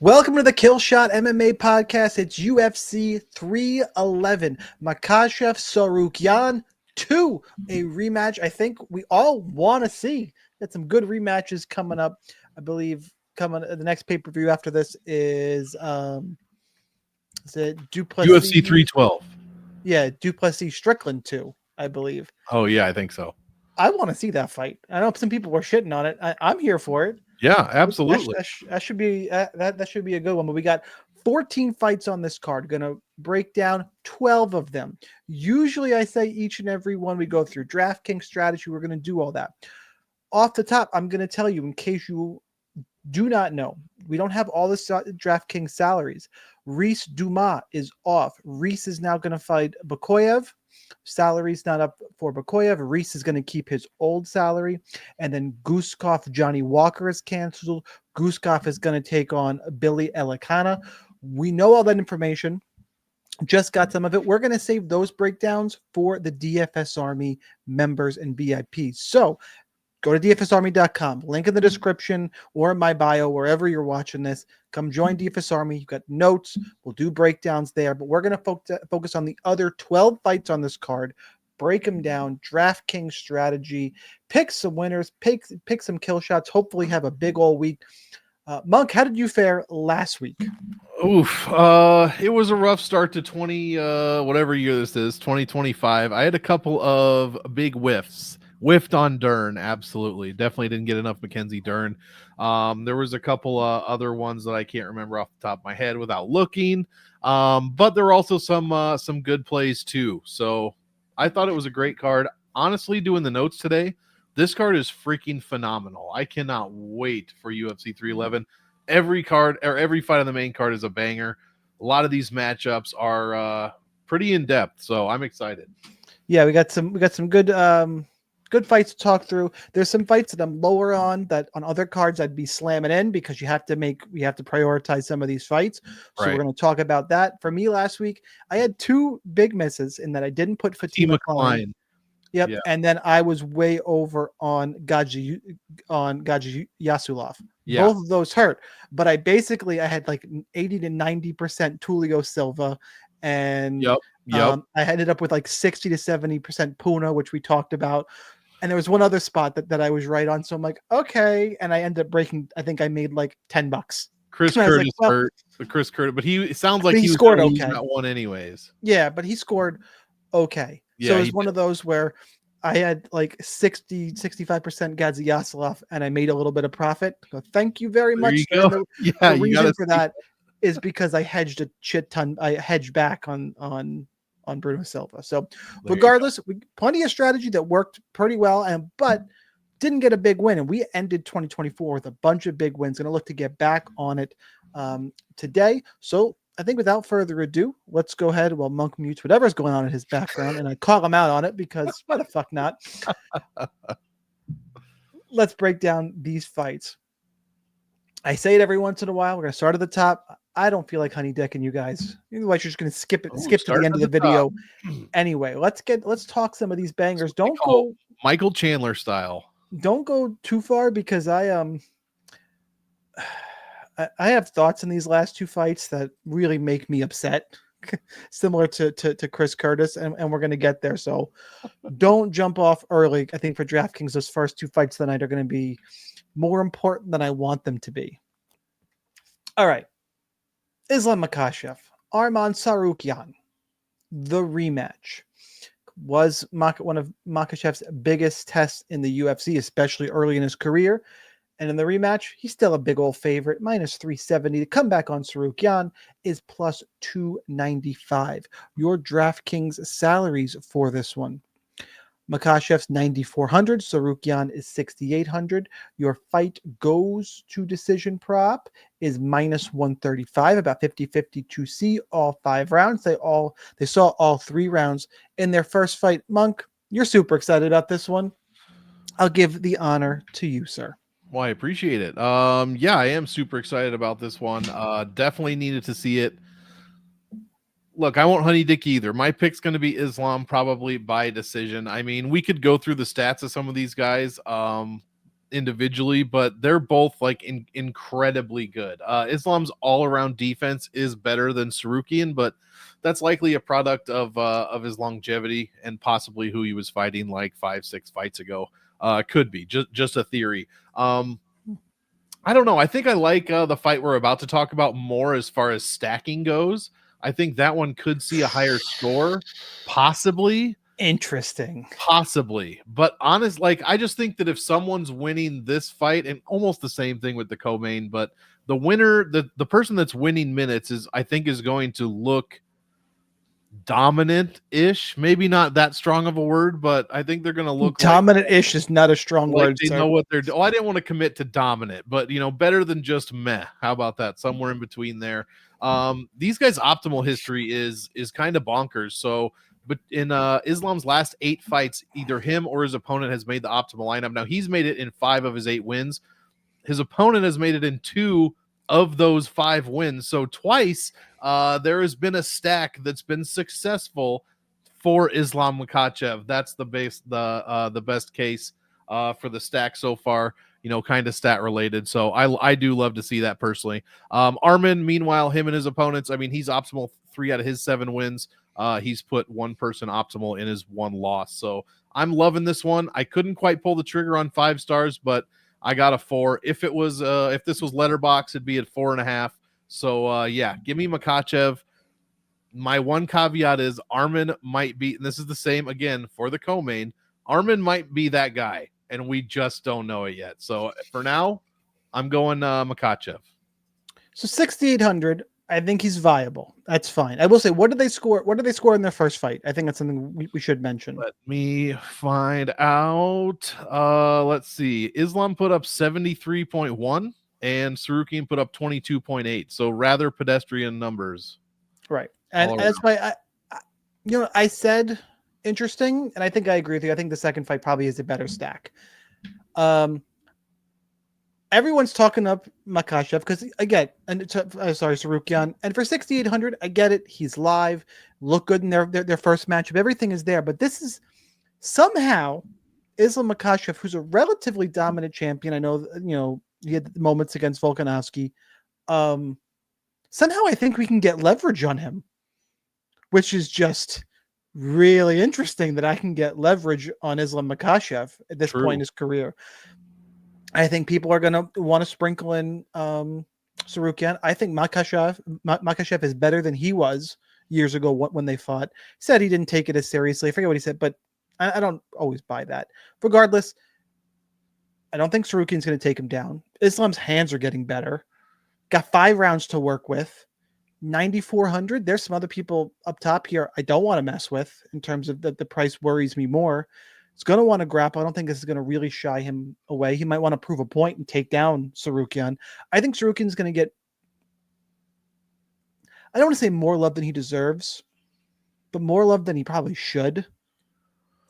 Welcome to the Killshot MMA podcast. It's UFC 311. Makhachev Tsarukyan 2, a rematch I think we all want to see. Got some good rematches coming up. I believe the next pay-per-view after this is it Duplessis? UFC 312. Yeah, Duplessis Strickland 2, I believe. Oh, yeah, I think so. I want to see that fight. I know some people were shitting on it. I'm here for it. Yeah, absolutely. That should be that should be a good one. But we got 14 fights on this card. Gonna break down 12 of them. Usually, I say each and every one we go through DraftKings strategy. We're gonna do all that. Off the top, I'm gonna tell you in case you do not know, we don't have all the DraftKings salaries. Reese Dumas is off. Reese is now gonna fight Bakoyev. Salary's not up for Bakoyev. Reese is going to keep his old salary. And then Guskov, Johnny Walker is canceled. Guskov is going to take on Billy Elikana. We know all that information. Just got some of it. We're going to save those breakdowns for the DFS Army members and VIPs. So go to dfsarmy.com, link in the description or in my bio, wherever you're watching this. Come join DFS Army. You've got notes. We'll do breakdowns there, but we're going to focus on the other 12 fights on this card, break them down, DraftKings strategy, pick some winners, pick some kill shots, hopefully have a big old week. Monk, how did you fare last week? Oof. It was a rough start to whatever year this is, 2025. I had a couple of big whiffs. Whiffed on Dern, absolutely. Definitely didn't get enough Mackenzie Dern. There was a couple other ones that I can't remember off the top of my head without looking. But there were also some good plays too. So I thought it was a great card. Honestly, doing the notes today, this card is freaking phenomenal. I cannot wait for UFC 311. Every card or every fight on the main card is a banger. A lot of these matchups are pretty in depth, so I'm excited. Yeah, we got some good good fights to talk through. There's some fights that I'm lower on that on other cards I'd be slamming in because we have to prioritize some of these fights. So We're going to talk about that. For me last week, I had two big misses in that I didn't put Fatima Klein. Yep. Yeah. And then I was way over on Gaji Yasulov. Yeah. Both of those hurt, but I had like 80 to 90% Tulio Silva, and I ended up with like 60 to 70% Puna, which we talked about. And there was one other spot that I was right on. So I'm like, okay. And I ended up breaking, I think I made like $10. Chris Curtis hurt. Chris Curtis, but it sounds like he scored okay. That one anyways. Yeah, but he scored okay. Yeah, so it was one of those where I had like 65% Gadzi Yasilov and I made a little bit of profit. So thank you very much. The reason for that is because I hedged a shit ton. I hedged back on Bruno Silva. So regardless, plenty of strategy that worked pretty well, but didn't get a big win. And we ended 2024 with a bunch of big wins. Going to look to get back on it today. So I think without further ado, let's go ahead while Monk mutes whatever's going on in his background. And I call him out on it because why the fuck not? Let's break down these fights. I say it every once in a while. We're going to start at the top. I don't feel like honey dicking you guys. Otherwise, you're just going to skip to the end of the video. Anyway, let's talk some of these bangers. Don't go Michael Chandler style. Don't go too far because I have thoughts in these last two fights that really make me upset, similar to Chris Curtis, and we're going to get there. So don't jump off early. I think for DraftKings, those first two fights tonight are going to be more important than I want them to be. All right. Islam Makhachev, Arman Tsarukyan, the rematch was one of Makhachev's biggest tests in the UFC, especially early in his career. And in the rematch, he's still a big old favorite, minus 370. The comeback on Tsarukyan is plus 295. Your DraftKings salaries for this one. Makhachev's 9,400. Tsarukyan is 6,800. Your fight goes to decision prop is minus 135, about 50-50 to see all 5 rounds. They saw all 3 rounds in their first fight. Monk, you're super excited about this one. I'll give the honor to you, sir. Well, I appreciate it. Yeah, I am super excited about this one. Definitely needed to see it. Look, I won't honey dick either. My pick's going to be Islam, probably by decision. I mean, we could go through the stats of some of these guys. individually, but they're both like incredibly good. Islam's all around defense is better than Tsarukyan, but that's likely a product of his longevity and possibly who he was fighting like 5-6 fights ago. Could be just a theory. I don't know. I think I like the fight we're about to talk about more as far as stacking goes. I think that one could see a higher score, possibly. Interesting. Possibly. But honest, like I just think that if someone's winning this fight, and almost the same thing with the co-main, but the winner, the person that's winning minutes is, I think, is going to look dominant-ish. Maybe not that strong of a word, but I think they're going to look dominant-ish is not a strong word. They know what they're doing. Oh, I didn't want to commit to dominant, but better than just meh. How about that? Somewhere in between there. These guys' optimal history is kind of bonkers. So, but in Islam's last 8 fights, either him or his opponent has made the optimal lineup. Now he's made it in 5 of his 8 wins. His opponent has made it in 2 of those 5 wins. So twice, there has been a stack that's been successful for Islam Makhachev. That's the best case for the stack so far. Kind of stat related. So I do love to see that personally. Armin, meanwhile, him and his opponents, I mean, he's optimal 3 out of his 7 wins. He's put one person optimal in his 1 loss. So I'm loving this one. I couldn't quite pull the trigger on 5 stars, but I got a 4. If this was Letterbox, it'd be at 4.5. So yeah, give me Makhachev. My one caveat is Armin might be, and this is the same again for the co-main, Armin might be that guy, and we just don't know it yet. So for now, I'm going Makhachev. So 6,800, I think he's viable. That's fine. I will say, what did they score? What did they score in their first fight? I think that's something we should mention. Let me find out. Let's see. Islam put up 73.1 and Tsarukyan put up 22.8. So rather pedestrian numbers. Right. And that's why I said interesting, and I think I agree with you. I think the second fight probably is a better stack. Everyone's talking up Makhachev because again, Tsarukyan, and for 6,800, I get it. He's live, look good in their first matchup. Everything is there, but this is somehow Islam Makhachev, who's a relatively dominant champion. I know, he had moments against Volkanovski. Somehow I think we can get leverage on him, which is just really interesting that I can get leverage on Islam Makhachev at this point in his career. I think people are going to want to sprinkle in Tsarukyan. I think Makhachev is better than he was years ago when they fought. He said he didn't take it as seriously. I forget what he said, but I don't always buy that. Regardless, I don't think Tsarukyan's going to take him down. Islam's hands are getting better. Got 5 rounds to work with. 9,400. There's some other people up top here I don't want to mess with in terms of the price worries me more. He's going to want to grapple. I don't think this is going to really shy him away. He might want to prove a point and take down Tsarukyan. I think Tsarukyan's going to get, I don't want to say more love than he deserves, but more love than he probably should.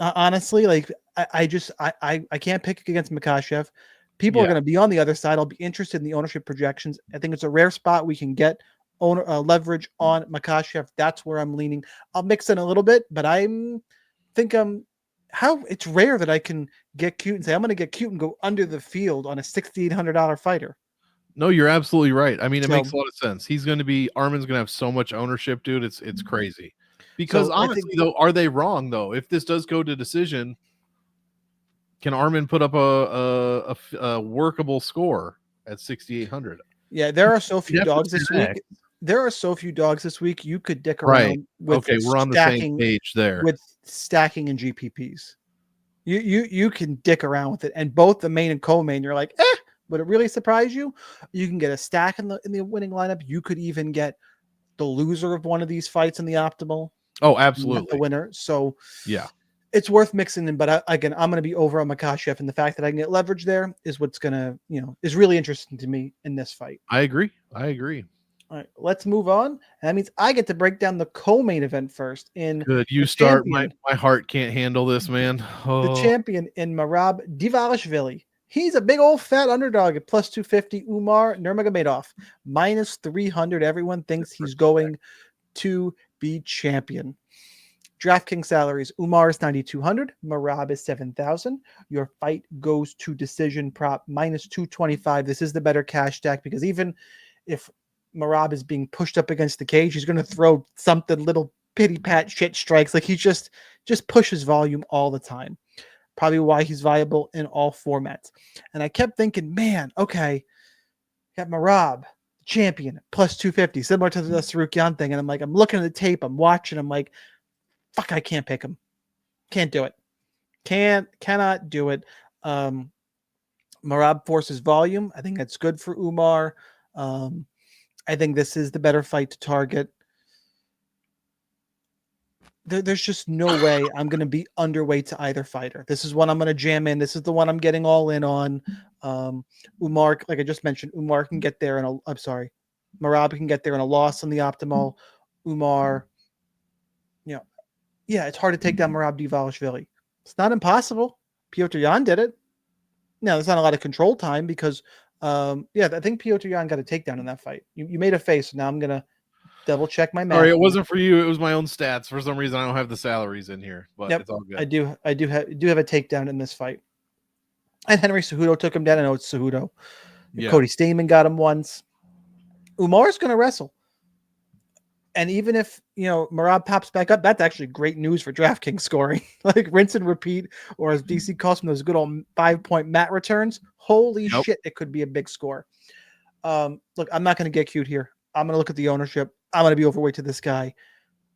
Honestly, like I can't pick against Makhachev. People are going to be on the other side. I'll be interested in the ownership projections. I think it's a rare spot we can get leverage on Makhachev. That's where I'm leaning. I'll mix in a little bit, but how it's rare that I can get cute and say I'm going to get cute and go under the field on a $6,800 fighter. No, you're absolutely right. I mean, it makes a lot of sense. Armin's going to have so much ownership, dude. It's crazy. Because honestly, though, are they wrong though? If this does go to decision, can Armin put up a workable score at 6,800? Yeah, there are so few dogs this week. There are so few dogs this week. You could dick around with we're on the same page there with stacking and GPPs. You can dick around with it, and both the main and co-main. You're like, would it really surprise you? You can get a stack in the winning lineup. You could even get the loser of one of these fights in the optimal. Oh, absolutely, the winner. So yeah, it's worth mixing in. But again, I'm going to be over on Makhachev, and the fact that I can get leverage there is what's going to is really interesting to me in this fight. I agree. All right, let's move on. And that means I get to break down the co-main event first. Good, you start. My heart can't handle this, man. The champion in Merab Dvalishvili. He's a big old fat underdog at plus 250. Umar Nurmagomedov minus 300. Everyone thinks he's going to be champion. DraftKings salaries: Umar is 9,200, Merab is 7,000. Your fight goes to decision prop minus 225. This is the better cash stack because even if Merab is being pushed up against the cage, he's going to throw something little pity pat shit strikes. Like he just pushes volume all the time. Probably why he's viable in all formats. And I kept thinking, man, okay, got Merab, champion, plus 250, similar to the Tsarukyan thing. And I'm like, I'm looking at the tape, I'm watching, I'm like, fuck, I can't pick him. Can't do it. Cannot do it. Merab forces volume. I think that's good for Umar. I think this is the better fight to target. There's just no way I'm going to be underweight to either fighter. This is one I'm going to jam in. This is the one I'm getting all in on. Umar, like I just mentioned, Umar can get there Merab can get there in a loss on the optimal. Umar, yeah, it's hard to take down Merab Dvalishvili. It's not impossible. Piotr Yan did it. Now, there's not a lot of control time because, I think Piotr Yan got a takedown in that fight. You made a face, so now I'm going to double check my math. Sorry, it wasn't for you. It was my own stats. For some reason, I don't have the salaries in here, but Yep, it's all good. I do have a takedown in this fight. And Henry Cejudo took him down. I know it's Cejudo. Yeah. Cody Stamen got him once. Umar's going to wrestle. And even if, Merab pops back up, that's actually great news for DraftKings scoring. Like rinse and repeat, or as DC calls them, those good old 5-point mat returns. Holy shit, it could be a big score. Look, I'm not going to get cute here. I'm going to look at the ownership. I'm going to be overweight to this guy,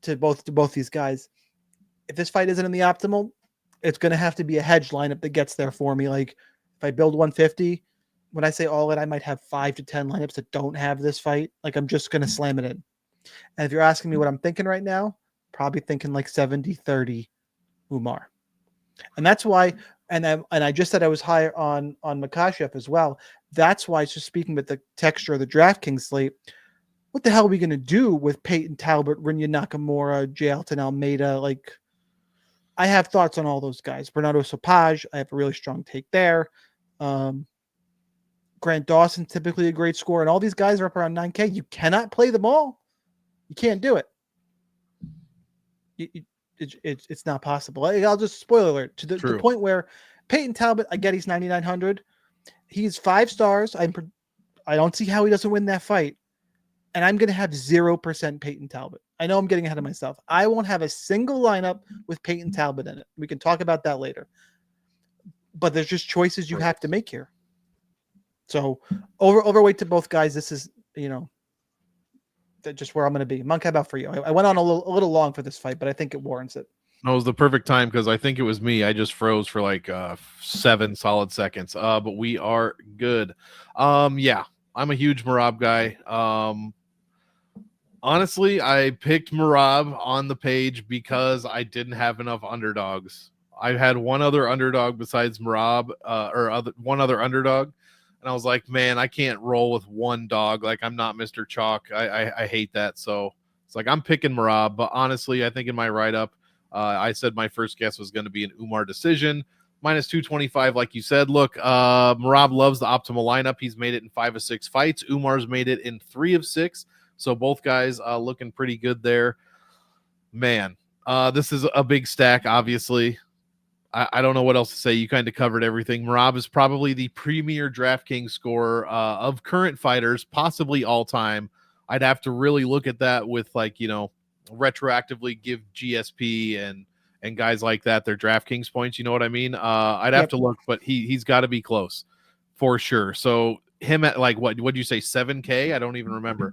to both these guys. If this fight isn't in the optimal, it's going to have to be a hedge lineup that gets there for me. Like if I build 150, when I say all in, I might have 5 to 10 lineups that don't have this fight. Like I'm just going to slam it in. And if you're asking me what I'm thinking right now, probably thinking like 70-30 Umar. And that's why, and I just said I was higher on Makhachev as well. That's why, just speaking with the texture of the DraftKings slate, what the hell are we going to do with Peyton Talbot, Rinya Nakamura, Jailton Almeida? Like, I have thoughts on all those guys. Bernardo Sopage, I have a really strong take there. Grant Dawson, typically a great score. And all these guys are up around 9K. You cannot play them all. You can't do it. It's not possible. I'll just spoiler alert to the point where Peyton Talbot, I get he's 9,900. He's 5 stars. I don't see how he doesn't win that fight. And I'm going to have 0% Peyton Talbot. I know I'm getting ahead of myself. I won't have a single lineup with Peyton Talbot in it. We can talk about that later. But there's just choices you have to make here. So overweight to both guys. This is, just where I'm going to be. Monk, how about for you? I went on a little long for this fight, but I think it warrants it. No, it was the perfect time because I think it was me. I just froze for like 7 solid seconds. But we are good. Yeah, I'm a huge Merab guy. Honestly, I picked Merab on the page because I didn't have enough underdogs. I had one other underdog besides Merab, one other underdog. And I was like, man, I can't roll with one dog. Like, I'm not Mr. Chalk. I hate that. So it's like, I'm picking Merab. But honestly, I think in my write-up, I said my first guess was going to be an Umar decision. Minus 225, like you said. Look, Merab loves the optimal lineup. He's made it in 5 of 6 fights. Umar's made it in 3 of 6. So both guys looking pretty good there. Man, this is a big stack, obviously. I don't know what else to say. You kind of covered everything. Merab is probably the premier DraftKings scorer of current fighters, possibly all time. I'd have to really look at that with retroactively give GSP and guys like that their DraftKings points. You know what I mean? I'd have to look, but he's got to be close for sure. So him at like what you say 7K? I don't even remember.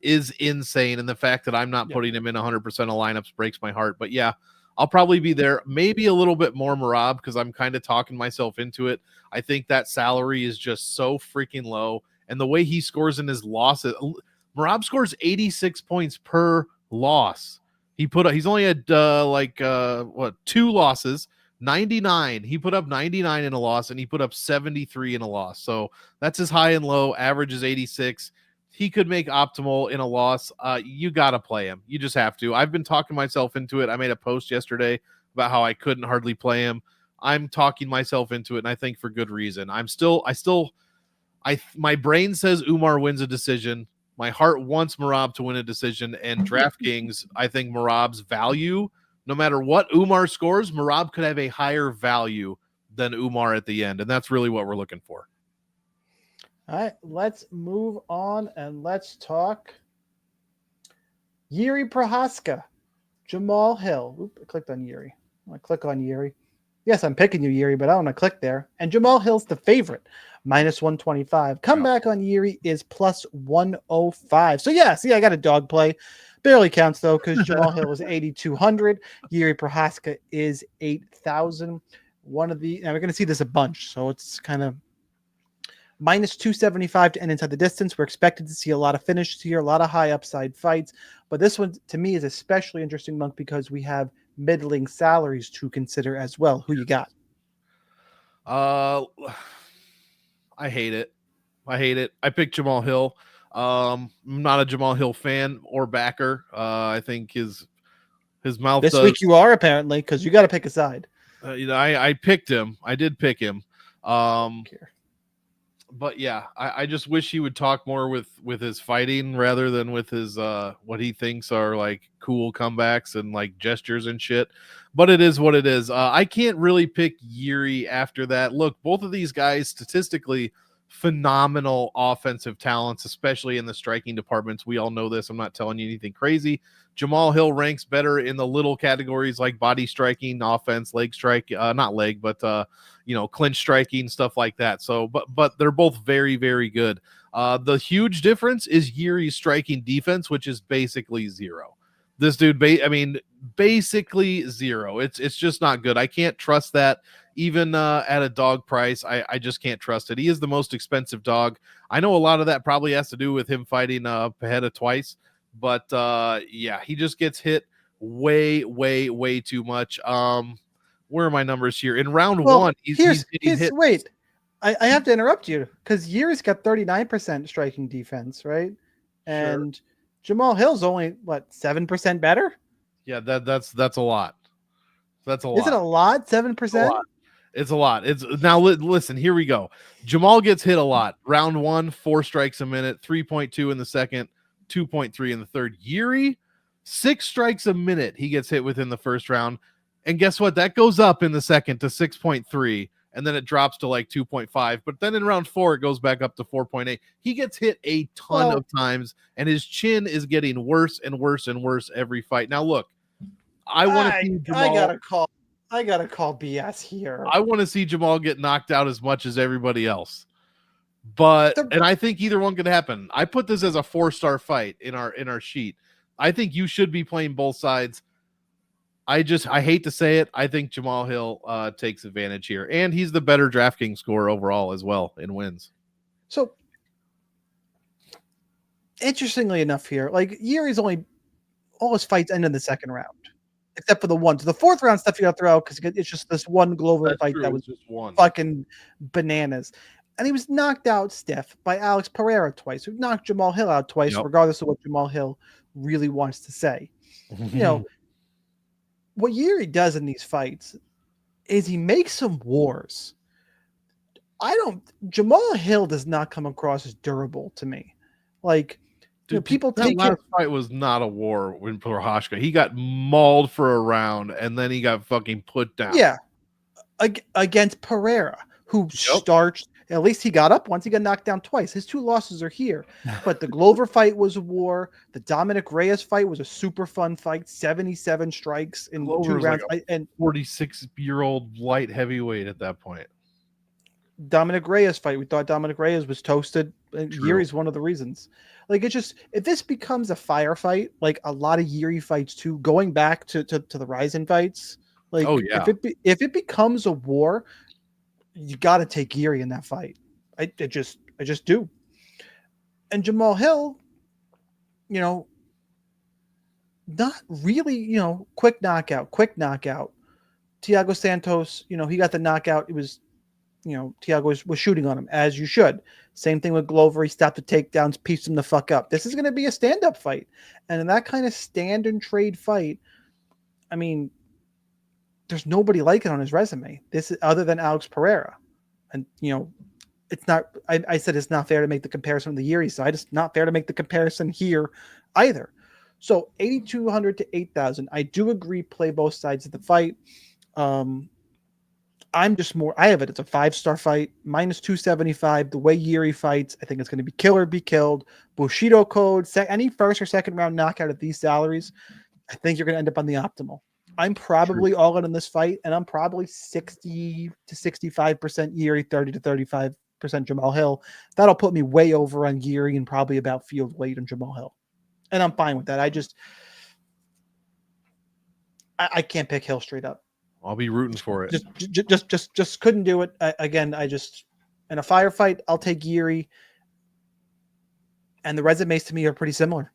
Is insane, and the fact that I'm not putting him in 100% of lineups breaks my heart. But yeah. I'll probably be there, maybe a little bit more Merab because I'm kind of talking myself into it. I think that salary is just so freaking low. And the way he scores in his losses, Merab scores 86 points per loss. He's only had 2 losses, 99. He put up 99 in a loss, and he put up 73 in a loss. So that's his high and low. Average is 86. He could make optimal in a loss. You got to play him. You just have to. I've been talking myself into it. I made a post yesterday about how I couldn't hardly play him. I'm talking myself into it, and I think for good reason. My brain says Umar wins a decision. My heart wants Merab to win a decision, and DraftKings, I think Merab's value, no matter what Umar scores, Merab could have a higher value than Umar at the end, and that's really what we're looking for. All right, let's move on and let's talk Yuri Prohaska, Jamal Hill. Oop, I clicked on Yuri. I'm going to click on Yuri. Yes, I'm picking you, Yuri, but I don't want to click there. And Jamal Hill's the favorite, minus 125. Comeback on Yuri is plus 105. So, yeah, see, I got a dog play. Barely counts, though, because Jamal Hill is 8,200. Yuri Prohaska is 8,000. One of the, and we're going to see this a bunch, so it's kind of minus 275 to end inside the distance. We're expected to see a lot of finishes here, a lot of high upside fights. But this one, to me, is especially interesting, Monk, because we have middling salaries to consider as well. Who you got? I hate it. I picked Jamal Hill. I'm not a Jamal Hill fan or backer. I think his mouth this week you are, apparently, because you got to pick a side. I picked him. I did pick him. But yeah, I just wish he would talk more with his fighting rather than with his what he thinks are like cool comebacks and like gestures and shit. But it is what it is. I can't really pick Yuri after that. Look, both of these guys statistically phenomenal offensive talents, especially in the striking departments. We all know this. I'm not telling you anything crazy. Jamal Hill ranks better in the little categories like body striking, offense, leg strike, not leg, but clinch striking, stuff like that. So, but they're both very, very good. The huge difference is Yuri's striking defense, which is basically zero. This dude, basically zero. It's just not good. I can't trust that even at a dog price. I just can't trust it. He is the most expensive dog. I know a lot of that probably has to do with him fighting Pajeda twice, but yeah, he just gets hit way, way, way too much. Where are my numbers here? In round one, he's getting hit. Wait, I have to interrupt you because Yuri's got 39% striking defense, right? And sure. Jamal Hill's only, what, 7% better? Yeah, that's a lot. That's a lot. Is it a lot? 7%? It's a lot. It's now listen, here we go. Jamal gets hit a lot. Round 1, 4 strikes a minute, 3.2 in the second, 2.3 in the third. Yuri, 6 strikes a minute he gets hit within the first round. And guess what? That goes up in the second to 6.3, and then it drops to like 2.5. But then in round 4, it goes back up to 4.8. He gets hit a ton of times, and his chin is getting worse and worse and worse every fight. Now, look, I want to see Jamal. I gotta call BS here. I want to see Jamal get knocked out as much as everybody else. And I think either one could happen. I put this as a 4-star fight in our sheet. I think you should be playing both sides. I hate to say it. I think Jamal Hill takes advantage here, and he's the better DraftKings scorer overall as well in wins. So, interestingly enough, here, like Yuri's all his fights end in the second round, except for the one. So the fourth round stuff you got to throw out because it's just this one Glover fight that was just one fucking bananas. And he was knocked out stiff by Alex Pereira twice, who knocked Jamal Hill out twice, regardless of what Jamal Hill really wants to say. What Yuri does in these fights is he makes some wars. Jamal Hill does not come across as durable to me. Like, dude, people take that last fight was not a war when Prohaska. He got mauled for a round and then he got fucking put down. Yeah. Against Pereira, who starched. At least he got up once. He got knocked down twice. His 2 losses are here. But the Glover fight was a war. The Dominic Reyes fight was a super fun fight. 77 strikes in Glover's 2 rounds. Like and 46-year-old light heavyweight at that point. Dominic Reyes fight. We thought Dominic Reyes was toasted. And Yuri's one of the reasons. Like, it's just, if this becomes a firefight, like a lot of Yuri fights too, going back to the Ryzen fights, like if it becomes a war, you got to take Yuri in that fight. I just do. And Jamal Hill, not really, quick knockout. Thiago Santos, he got the knockout. It was, Thiago was shooting on him, as you should. Same thing with Glover. He stopped the takedowns, pieced him the fuck up. This is going to be a stand-up fight. And in that kind of stand and trade fight, I mean, there's nobody like it on his resume. This is other than Alex Pereira. And, it's not. I said it's not fair to make the comparison on the Yuri side. It's not fair to make the comparison here either. So 8,200 to 8,000. I do agree. Play both sides of the fight. I'm just more. I have it. It's a 5-star fight, minus 275. The way Yuri fights, I think it's going to be kill or be killed. Bushido code. Any first or second round knockout at these salaries, I think you're going to end up on the optimal. I'm probably all in on this fight, and I'm probably 60 to 65% Yuri, 30 to 35% Jamal Hill. That'll put me way over on Yuri and probably about field weight on Jamal Hill. And I'm fine with that. I can't pick Hill straight up. I'll be rooting for it. Just couldn't do it. Again, in a firefight, I'll take Yuri. And the resumes to me are pretty similar.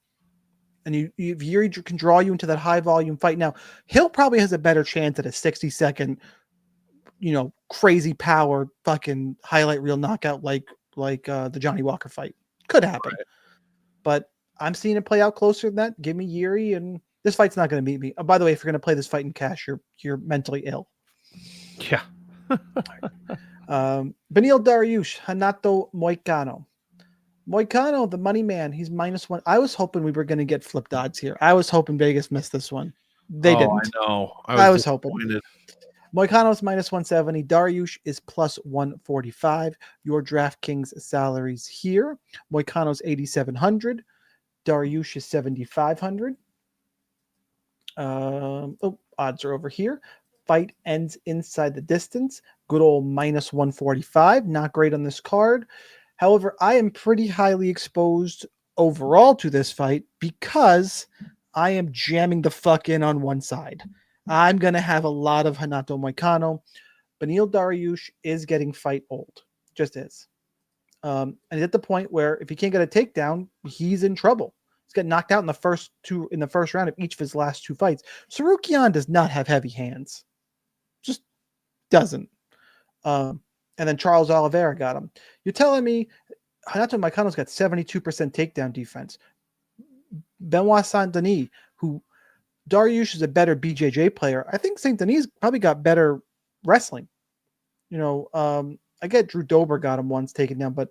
And Yuri can draw you into that high volume fight. Now, Hill probably has a better chance at a 60-second, crazy power fucking highlight reel knockout like the Johnny Walker fight. Could happen. Right. But I'm seeing it play out closer than that. Give me Yuri, and this fight's not going to beat me. Oh, by the way, if you're going to play this fight in cash, you're mentally ill. Yeah. Beneil Dariush, Renato Moicano. Moicano, the money man, he's -1. I was hoping we were going to get flipped odds here. I was hoping Vegas missed this one. They didn't. I know. I was hoping. Moicano's -170. Dariush is +145. Your DraftKings salaries here. Moicano's 8,700. Dariush is 7,500. Odds are over here. Fight ends inside the distance. Good old -145. Not great on this card. However, I am pretty highly exposed overall to this fight because I am jamming the fuck in on one side. I'm going to have a lot of Renato Moicano. Beneil Dariush is getting fight old. Just is. And at the point where if he can't get a takedown, he's in trouble. He's got knocked out in the first round of each of his last 2 fights. Tsarukyan does not have heavy hands. Just doesn't. And then Charles Oliveira got him. You're telling me Renato Moicano's got 72% takedown defense. Benoit Saint-Denis, who Dariush is a better BJJ player. I think Saint-Denis probably got better wrestling. I get Drew Dober got him once taken down, but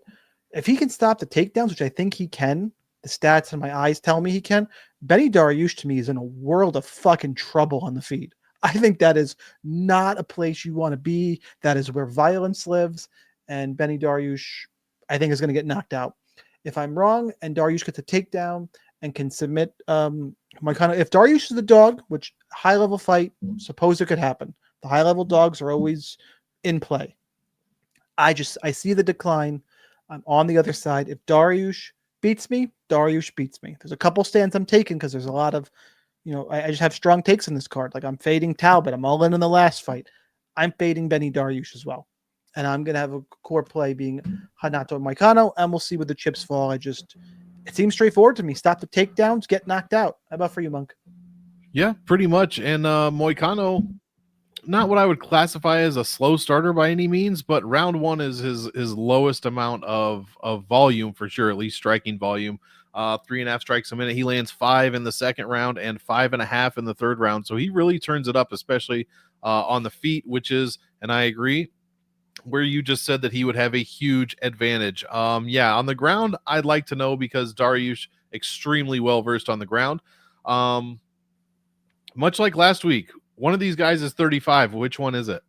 if he can stop the takedowns, which I think he can, the stats in my eyes tell me he can, Benny Dariush to me is in a world of fucking trouble on the feet. I think that is not a place you want to be. That is where violence lives. And Benny Dariush, I think, is going to get knocked out. If I'm wrong and Dariush gets a takedown and can submit Moicano, if Dariush is the dog, which high-level fight, suppose it could happen. The high-level dogs are always in play. I see the decline. I'm on the other side. If Dariush beats me, Dariush beats me. There's a couple stands I'm taking because there's a lot of I just have strong takes in this card. Like I'm fading Talbot. I'm all in the last fight. I'm fading Benny Dariush as well. And I'm going to have a core play being Renato Moicano, and we'll see where the chips fall. It seems straightforward to me. Stop the takedowns, get knocked out. How about for you, Monk? Yeah, pretty much. And Moicano, not what I would classify as a slow starter by any means, but round 1 is his lowest amount of volume for sure, at least striking volume. 3.5 strikes a minute. He lands 5 in the second round and 5.5 in the third round. So he really turns it up, especially on the feet, which is, and I agree, where you just said that he would have a huge advantage. Yeah, on the ground, I'd like to know because Dariush extremely well versed on the ground. Much like last week, one of these guys is 35. Which one is it?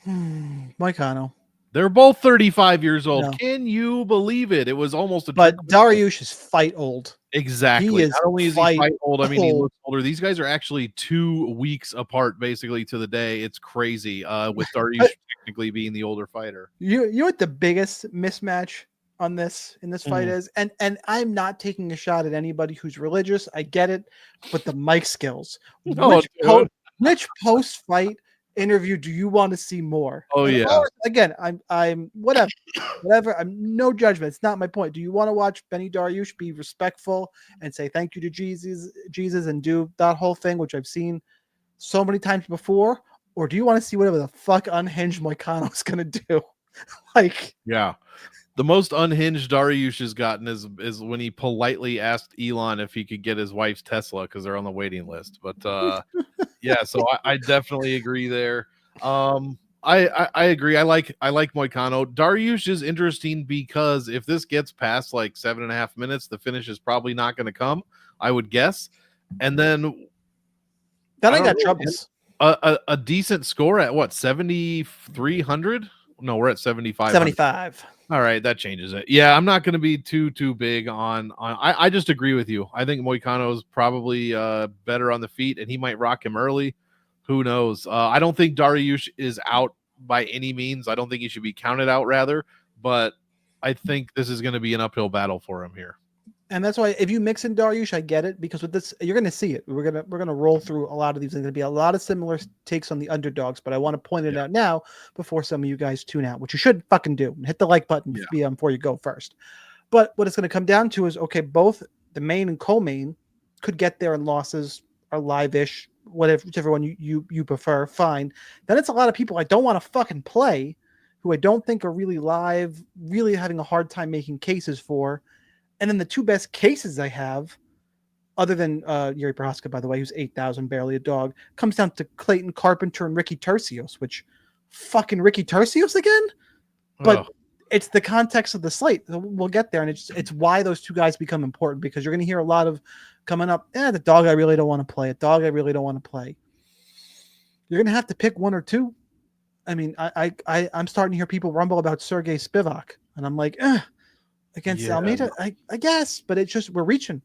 Moicano. They're both 35 years old. No. Can you believe it? It was almost a. But Dariush is fight old. Exactly. He is Not only is he fight old, I mean, he old. looks older. These guys are actually 2 weeks apart, basically to the day. It's crazy. With Dariush technically being the older fighter. You know what the biggest mismatch in this fight is, and I'm not taking a shot at anybody who's religious. I get it, but the mic skills. Which post fight interview do you want to see more? Oh, and yeah. Again, I'm whatever. I'm no judgment. It's not my point. Do you want to watch Benny Dariush be respectful and say thank you to Jesus and do that whole thing, which I've seen so many times before? Or do you want to see whatever the fuck unhinged Moicano is going to do? Yeah. The most unhinged Dariush has gotten is when he politely asked Elon if he could get his wife's Tesla because they're on the waiting list. But yeah, so I definitely agree there. I agree. I like Moicano. Dariush is interesting because if this gets past like 7.5 minutes, the finish is probably not going to come, I would guess. And then Then I got troubles. A decent score at what, 7,300? No, we're at 7,500. 75. All right, that changes it. Yeah, I'm not going to be too big on. I just agree with you. I think Moicano is probably better on the feet, and he might rock him early. Who knows? I don't think Dariush is out by any means. I don't think he should be counted out, rather. But I think this is going to be an uphill battle for him here. And that's why if you mix in Dariush, I get it, because with this, you're going to see it. We're gonna roll through a lot of these. There's going to be a lot of similar takes on the underdogs, but I want to point it out now before some of you guys tune out, which you should fucking do. Hit the like button before you go first. But what it's going to come down to is, okay, both the main and co-main could get there, and losses are live-ish, whichever one you prefer, fine. Then it's a lot of people I don't want to fucking play, who I don't think are really live, really having a hard time making cases for. And then the two best cases I have, other than Yuri Prohaska, by the way, who's 8,000, barely a dog, comes down to Clayton Carpenter and Ricky Tercios, which fucking Ricky Tercios again? But it's the context of the slate. We'll get there. And it's why those two guys become important, because you're going to hear a lot of coming up, the dog I really don't want to play, a dog I really don't want to play. You're going to have to pick one or two. I mean, I'm starting to hear people rumble about Sergei Spivak, and I'm like, against Almeida, I guess, but it's just, we're reaching.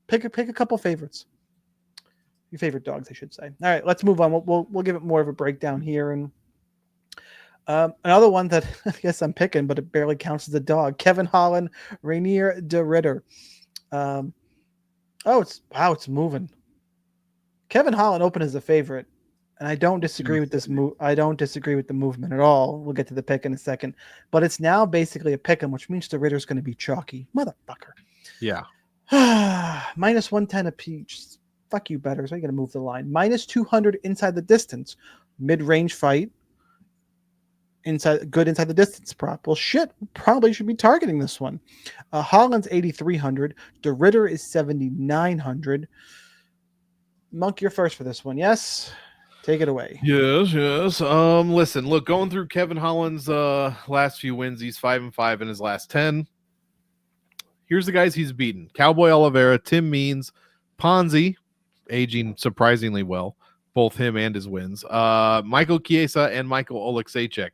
Pick a couple favorites. Your favorite dogs, I should say. All right, let's move on. We'll give it more of a breakdown here. And another one that I guess I'm picking, but it barely counts as a dog. Kevin Holland, Rainier de Ritter. It's moving. Kevin Holland opened as a favorite, and I don't disagree with this move. I don't disagree with the movement at all. We'll get to the pick in a second, but it's now basically a pick 'em, which means the Ritter's going to be chalky, motherfucker. Yeah. Minus 110 apiece. Fuck you, bettors. I'm going to move the line. Minus 200 inside the distance. Mid-range fight. Inside the distance prop. Well, shit. Probably should be targeting this one. Holland's 8,300. De Ritter is 7,900. Monk, you're first for this one. Yes. Take it away. Yes. Listen, look, going through Kevin Holland's last few wins, he's 5-5 in his last 10. Here's the guys he's beaten: Cowboy Oliveira, Tim Means, Ponzi, aging surprisingly well, both him and his wins, Michael Chiesa, and Michael Oleksiejczuk.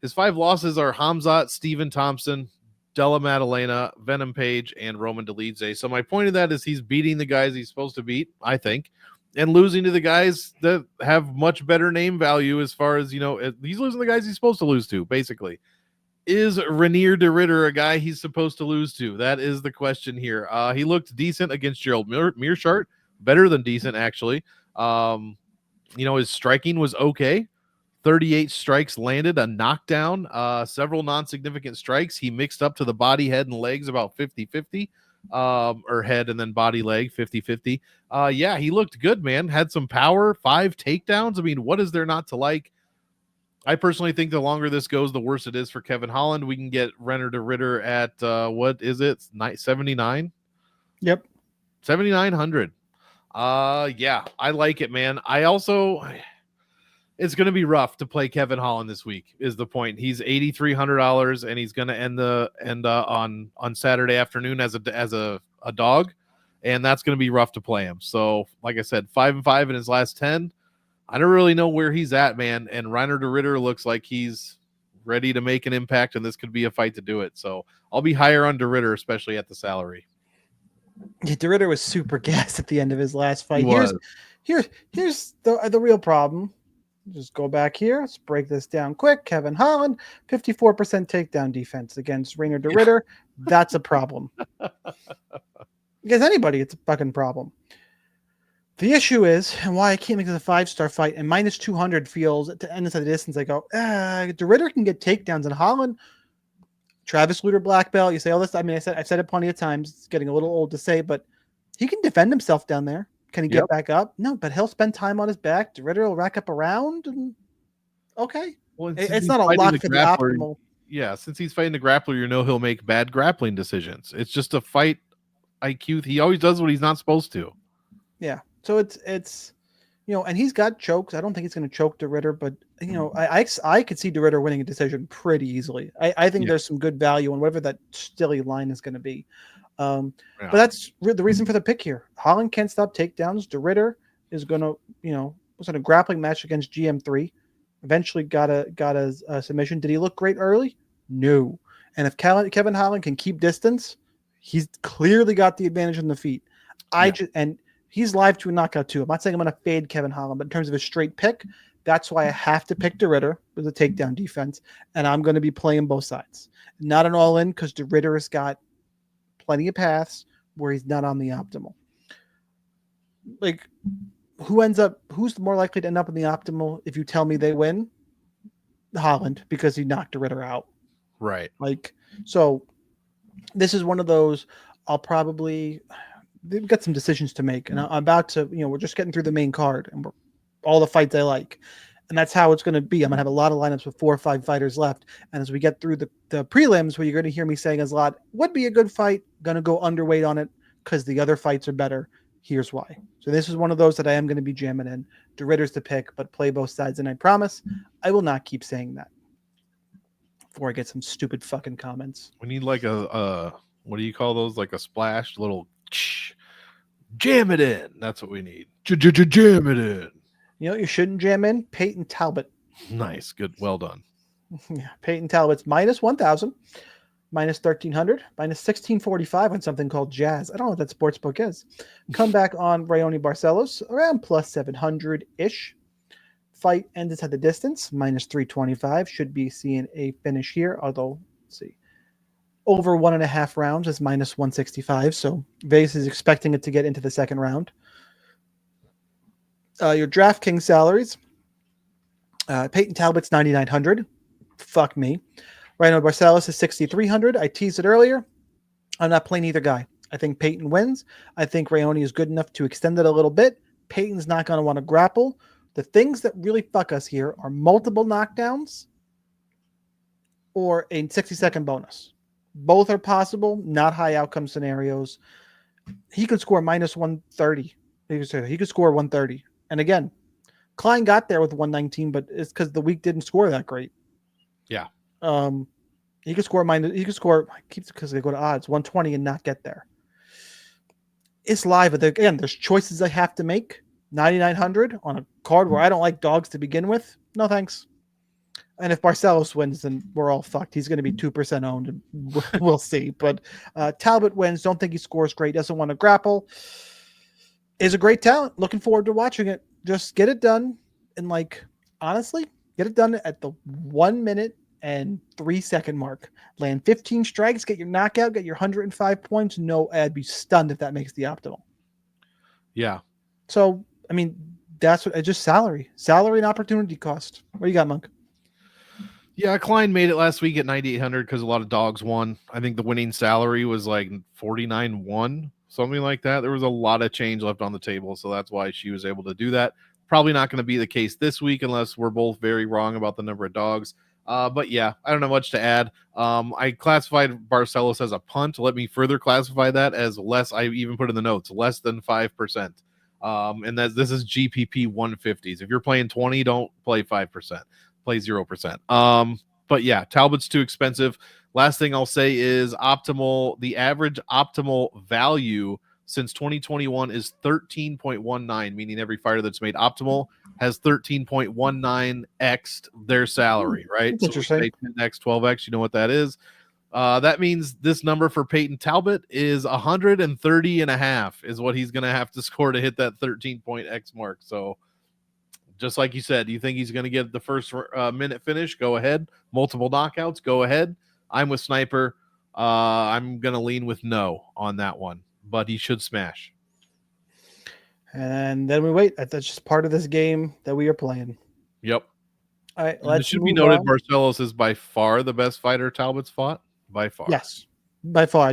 His 5 losses are Hamzat, Stephen Thompson, Della Maddalena, Venom Page, and Roman Dolidze. So my point of that is he's beating the guys he's supposed to beat, I think, and losing to the guys that have much better name value as far as, he's losing the guys he's supposed to lose to, basically. Is Rainier de Ritter a guy he's supposed to lose to? That is the question here. He looked decent against Gerald Mearshart, better than decent, actually. His striking was okay. 38 strikes landed, a knockdown, several non-significant strikes. He mixed up to the body, head, and legs about 50-50, or head and then body, leg, 50-50. He looked good, man. Had some power, 5 takedowns. I mean, what is there not to like? I personally think the longer this goes, the worse it is for Kevin Holland. We can get Renner de Ritter at, what is it, 79? Yep. 7,900. I like it, man. It's going to be rough to play Kevin Holland this week, is the point. He's $8,300, and he's going to end on Saturday afternoon as a dog, and that's going to be rough to play him. So, like I said, 5-5 in his last 10. I don't really know where he's at, man. And Reiner de Ritter looks like he's ready to make an impact, and this could be a fight to do it. So I'll be higher on de Ritter, especially at the salary. Yeah, de Ritter was super gassed at the end of his last fight. Here's the real problem. Just go back here. Let's break this down quick. Kevin Holland, 54% takedown defense against Reiner de Ritter. That's a problem. Against anybody, it's a fucking problem. The issue is, and why I can't make this a 5-star fight, and minus 200 feels to end inside the distance. I go, de Ritter can get takedowns, in Holland, Travis Lutter black belt. You say all this. I mean, I've said it plenty of times. It's getting a little old to say, but he can defend himself down there. Can he get back up? No, but he'll spend time on his back. De Ritter will rack up around. And okay. Well, it's not a lock for the optimal. Yeah, since he's fighting the grappler, he'll make bad grappling decisions. It's just a fight IQ. He always does what he's not supposed to. Yeah. So it's and he's got chokes. I don't think he's going to choke DeRitter, but I could see DeRitter winning a decision pretty easily. I think Yeah. there's some good value on whatever that stilly line is going to be. But Yeah. that's the reason for the pick here. Holland can't stop takedowns. DeRitter is going to, was in a grappling match against GM3. Eventually got a submission. Did he look great early? No. And if Kevin Holland can keep distance, he's clearly got the advantage on the feet. And he's live to a knockout too. I'm not saying I'm going to fade Kevin Holland, but in terms of a straight pick, that's why I have to pick DeRitter with a takedown defense, and I'm going to be playing both sides. Not an all-in because DeRitter has got plenty of paths where he's not on the optimal. Like, who's more likely to end up in the optimal if you tell me they win? Holland, because he knocked DeRitter out. Right. So this is one of those they've got some decisions to make, and I'm about to, we're just getting through the main card and all the fights I like. And that's how it's going to be. I'm going to have a lot of lineups with 4 or 5 fighters left. And as we get through the prelims, where you're going to hear me saying as a lot, would be a good fight, going to go underweight on it because the other fights are better. Here's why. So this is one of those that I am going to be jamming in. DeRitter's to pick, but play both sides. And I promise I will not keep saying that before I get some stupid fucking comments. We need like a what do you call those? Like a splash, little jam it in. That's what we need. Jam it in. You shouldn't jam in? Peyton Talbot. Nice. Good. Well done. Yeah, Peyton Talbot's minus 1,000, minus 1,300, minus 1,645 on something called Jazz. I don't know what that sports book is. Come back on Raoni Barcelos, around plus 700-ish. Fight ends inside the distance, minus 325. Should be seeing a finish here, although, let's see. Over 1.5 rounds is minus 165, so Vegas is expecting it to get into the second round. Your DraftKings salaries. Peyton Talbot's 9,900. Fuck me. Rhino Barcelos is 6,300. I teased it earlier. I'm not playing either guy. I think Peyton wins. I think Raoni is good enough to extend it a little bit. Peyton's not going to want to grapple. The things that really fuck us here are multiple knockdowns or a 60-second bonus. Both are possible, not high outcome scenarios. He could score minus 130. He could score 130. And again, Klein got there with 119, but it's because the week didn't score that great. Yeah. He could score because they go to odds 120 and not get there. It's live, but again, there's choices I have to make. 9,900 on a card where I don't like dogs to begin with. No thanks. And if Barcelos wins, then we're all fucked. He's going to be 2% owned, and we'll see. But Talbot wins. Don't think he scores great. Doesn't want to grapple. Is a great talent. Looking forward to watching it. Just get it done. And honestly, get it done at the 1 minute and 3 second mark. Land 15 strikes, get your knockout, get your 105 points. No, I'd be stunned if that makes the optimal. Yeah. So, I mean, that's what just salary and opportunity cost. What do you got, Monk? Yeah, Klein made it last week at 9,800 because a lot of dogs won. I think the winning salary was like 49-1, something like that. There was a lot of change left on the table, so that's why she was able to do that. Probably not going to be the case this week unless we're both very wrong about the number of dogs. But yeah, I don't know much to add. I classified Barcelos as a punt. Let me further classify that as less. I even put in the notes, less than 5%. And this is GPP 150s. If you're playing 20, don't play 5%. Play 0%. But yeah, Talbot's too expensive. Last thing I'll say is the average optimal value since 2021 is 13.19, meaning every fighter that's made optimal has 13.19x their salary, right? That's interesting. 10x, 12x, you know what that is. That means this number for Peyton Talbot is 130.5 is what he's going to have to score to hit that 13.x mark. So just like you said, you think he's going to get the first minute finish? Go ahead. Multiple knockouts? Go ahead. I'm with Sniper. I'm going to lean with no on that one, but he should smash. And then we wait. That's just part of this game that we are playing. Yep. All right, It should be noted Barcelos is by far the best fighter Talbot's fought. By far. Yes. By far.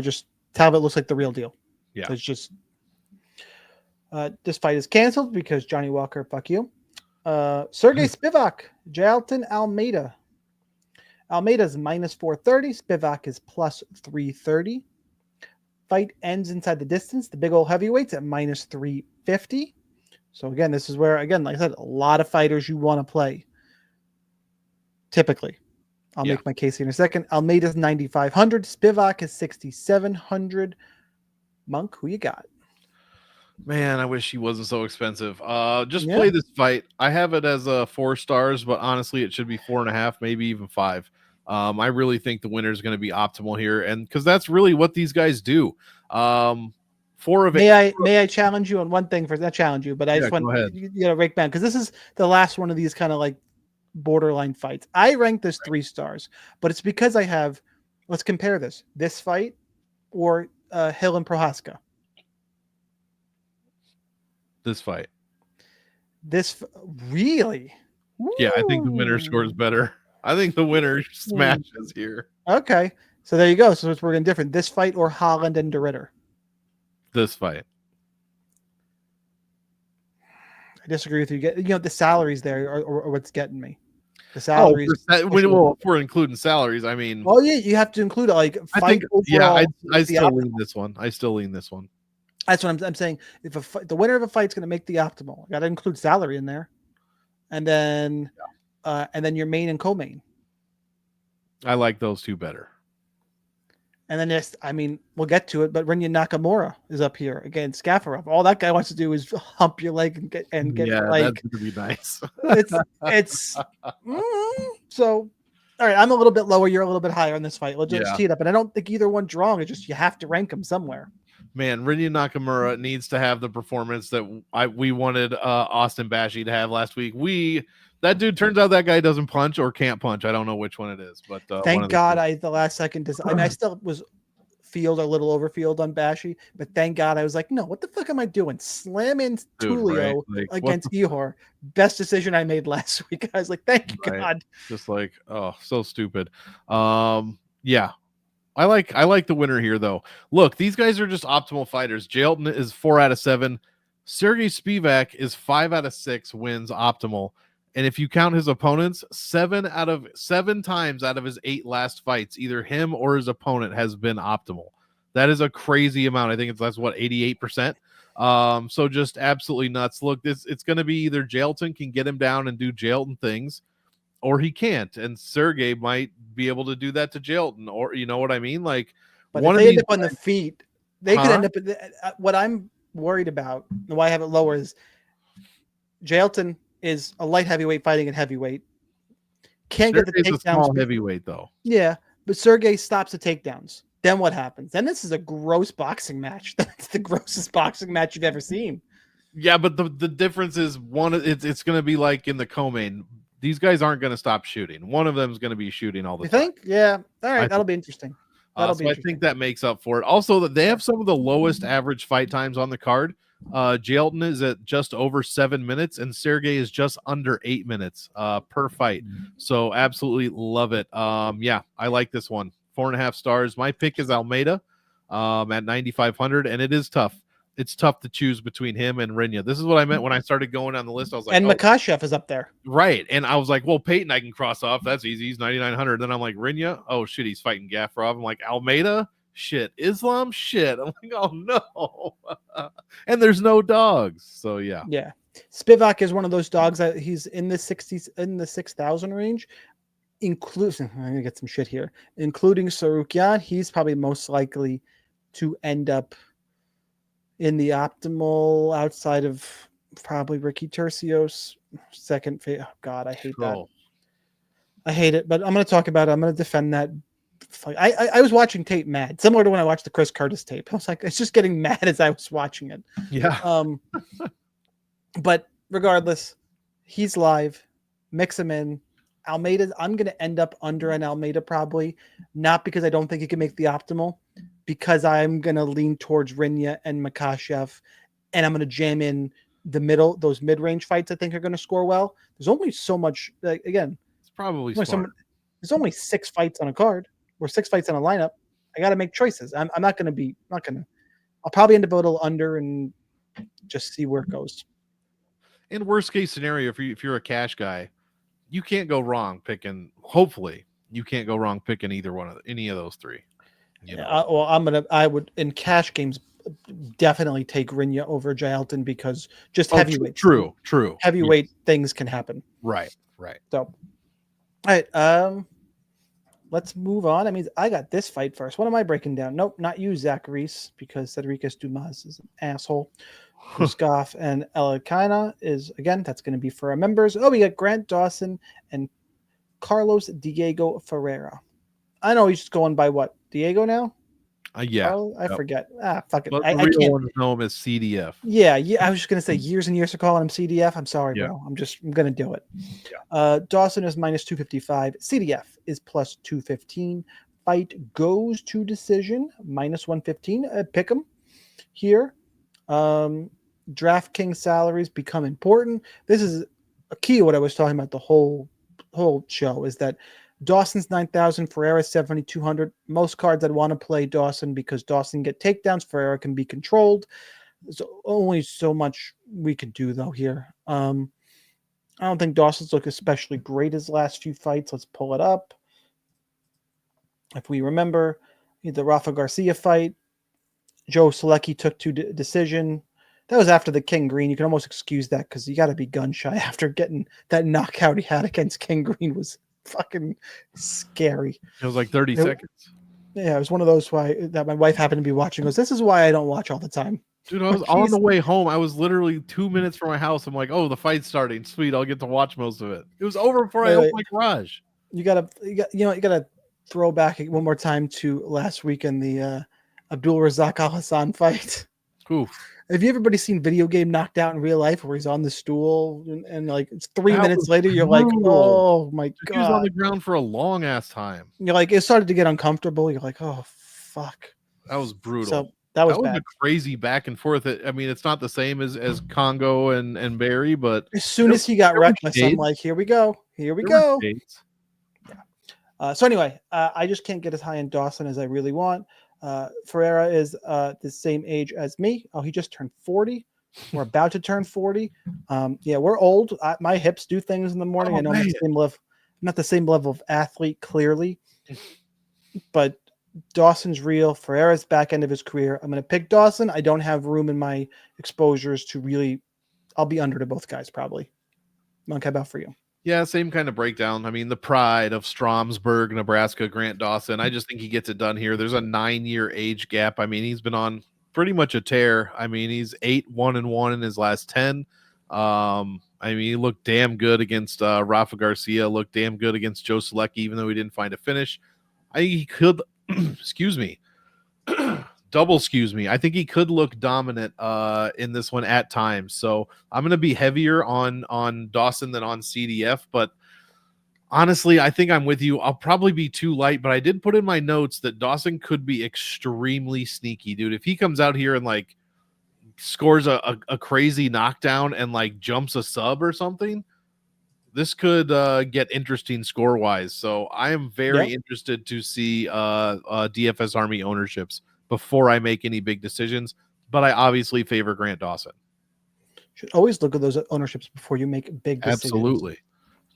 Talbot looks like the real deal. Yeah. It's just this fight is canceled because Johnny Walker, fuck you. Sergey Spivak, Jalton Almeida. Almeida's minus 430. Spivak is plus 330. Fight ends inside the distance. The big old heavyweights at minus 350. So again, this is where, again, like I said, a lot of fighters you want to play. Typically, I'll make my case here in a second. Almeida's 9,500. Spivak is 6,700. Monk, who you got? Man, I wish he wasn't so expensive. Just play this fight. I have it as 4 stars, but honestly, it should be 4.5, maybe even 5. I really think the winner is going to be optimal here, and because that's really what these guys do. 4 of it. May I challenge you on one thing? For not challenge you, but I just want you to rake down, because this is the last one of these kind of like borderline fights. I rank this 3 stars, but it's because I have. Let's compare this fight or Hill and Prohaska. This fight. Really? Yeah, I think the winner scores better. I think the winner smashes here. Okay, so there you go. So we're going different. This fight or Holland and De Ritter? This fight. I disagree with you. The salaries there are what's getting me. The salaries. If we're including salaries, I mean. Oh yeah, you have to include like. I still lean this one. That's what I'm saying. If the winner of a fight is going to make the optimal, I got to include salary in there, and then your main and co-main. I like those 2 better. And then we'll get to it, but Rinya Nakamura is up here against Skafarov. All that guy wants to do is hump your leg and get like. That's gonna be nice. it's so. All right, I'm a little bit lower. You're a little bit higher on this fight. Let's just tee it up, and I don't think either one's wrong. It's just you have to rank them somewhere. Man, Rinya Nakamura needs to have the performance that we wanted Austin Bashi to have last week. That dude, turns out that guy doesn't punch or can't punch. I don't know which one it is, but thank God the last second. I still was a little overfield on Bashi, but thank God I was like, no, what the fuck am I doing? Slamming Tulio against Ihor. Best decision I made last week. I was like, thank you God. Just like, oh, so stupid. Yeah. I like the winner here, though. Look, these guys are just optimal fighters. Jalton is 4 out of 7. Sergey Spivak is 5 out of 6 wins optimal. And if you count his opponents, 7 times out of his 8 last fights, either him or his opponent has been optimal. That is a crazy amount. I think that's what, 88%. So just absolutely nuts. Look, it's going to be either Jalton can get him down and do Jalton things, or he can't, and Sergey might be able to do that to Jalton, or you know what I mean? Like, but if they end up on the feet, they could end up. What I'm worried about, and why I have it lower, is Jalton is a light heavyweight fighting at heavyweight. Can't get the takedowns. A small heavyweight though. Yeah, but Sergey stops the takedowns. Then what happens? Then this is a gross boxing match. That's the grossest boxing match you've ever seen. Yeah, but the difference is it's going to be like in the co-main. These guys aren't going to stop shooting. One of them is going to be shooting all the time. You think? Yeah. All right. That'll be interesting. I think that makes up for it. Also, that they have some of the lowest average fight times on the card. Jalton is at just over 7 minutes, and Sergey is just under 8 minutes per fight. So absolutely love it. Yeah, I like this one. 4.5 stars. My pick is Almeida at 9,500, and it is tough. It's tough to choose between him and Rinya. This is what I meant when I started going down the list. I was like, and Makhachev is up there. Right. And I was like, well, Peyton, I can cross off. That's easy. He's 9,900. Then I'm like, Rinya? Oh, shit, he's fighting Gafarov. I'm like, Almeida? Shit. Islam? Shit. I'm like, oh, no. And there's no dogs. So, yeah. Yeah. Spivak is one of those dogs that he's in the 60s, in the 6,000 range. I'm going to get some shit here. Including Tsarukyan, he's probably most likely to end up in the optimal outside of probably Ricky Tercios second. Oh God, I hate that. I hate it, but I'm going to talk about it. I'm going to defend that. I was watching tape mad, similar to when I watched the Chris Curtis tape. I was like, it's just getting mad as I was watching it. Yeah. But regardless, he's live. Mix him in. Almeida, I'm going to end up under an Almeida probably, not because I don't think he can make the optimal, because I'm going to lean towards Rinya and Makhachev, and I'm going to jam in the middle, those mid-range fights I think are going to score well. There's only so much, again, it's probably there's only 6 fights on a card or 6 fights on a lineup. I got to make choices. I'm not going to I'll probably end up a little under and just see where it goes. In worst case scenario, if you're a cash guy, you can't go wrong picking. Hopefully, you can't go wrong picking any of those 3. Well, I would in cash games. definitely take Rinya over Jailton because just Oh, heavyweight. true. Heavyweight things can happen. Right. So, all right. Let's move on. I mean, I got this fight first. What am I breaking down? Nope, not you, Zach Reese, because Cedricus Dumas is an asshole. Ruskov and Elakina is, again, that's going to be for our members. Oh, we got Grant Dawson and Carlos Diego Ferreira. I know he's just going by what? Diego now? Yeah. I forget. Fuck it. But I the real can't. ones know him as CDF. Yeah. I was just going to say years and years of calling him CDF. I'm sorry, Yeah. bro. I'm going to do it. Dawson is minus 255. CDF is plus 215. Fight goes to decision, minus 115. Pick him here. DraftKings salaries become important. This is a key to what I was talking about the whole show, is that Dawson's 9,000, Ferreira's 7,200. Most cards I'd want to play Dawson because Dawson get takedowns. Ferreira can be controlled. There's only so much we can do though here. I don't think Dawson's looked especially great his last few fights. Let's pull it up. If we remember the Rafa Garcia fight, Joe Selecki took to decision. That was after the King Green. You can almost excuse that because you got to be gun shy after getting that knockout he had against King Green. Was fucking scary. It was like 30 seconds. Yeah, it was one of those that my wife happened to be watching. Goes, this is why I don't watch all the time. Dude, I was on the way home. I was literally 2 minutes from my house. I'm like, oh, the fight's starting. Sweet, I'll get to watch most of it. It was over before I opened my garage. You gotta throw back one more time to last weekend, the Abdul Razak Al Hassan fight. Oof. Have you everybody seen Video Game Knocked Out in real life where he's on the stool and like it's 3 minutes later you're like, oh my god, he was on the ground for a long ass time. You're like, it started to get uncomfortable. You're like, oh fuck, that was brutal. So that was bad. A crazy back and forth. I mean, it's not the same as Congo and Barry, but as soon as he got reckless, I'm like, here we go. So anyway, I just can't get as high in Dawson as I really want. Ferreira is the same age as me. Oh, he just turned 40. We're about to turn 40. Yeah, we're old. My hips do things in the morning. I know I'm not the same level of athlete, clearly, but Dawson's real. Ferreira's back end of his career. I'm going to pick Dawson. I don't have room in my exposures to really. I'll be under to both guys probably. Monk, how about for you? Yeah, same kind of breakdown. I mean, the pride of Stromsburg, Nebraska, Grant Dawson. I just think he gets it done here. There's a 9-year age gap. I mean, he's been on pretty much a tear. I mean, he's 8-1-1 in his last 10. I mean, he looked damn good against Rafa Garcia, looked damn good against Joe Selecki, even though he didn't find a finish. I think he could, excuse me, I think he could look dominant in this one at times. So I'm going to be heavier on Dawson than on CDF. But honestly, I think I'm with you. I'll probably be too light, but I did put in my notes that Dawson could be extremely sneaky, dude. If he comes out here and like scores a crazy knockdown and like jumps a sub or something, this could get interesting score wise. So I am very interested to see DFS Army ownerships before I make any big decisions, but I obviously favor Grant Dawson. Should always look at those ownerships before you make big decisions. Absolutely.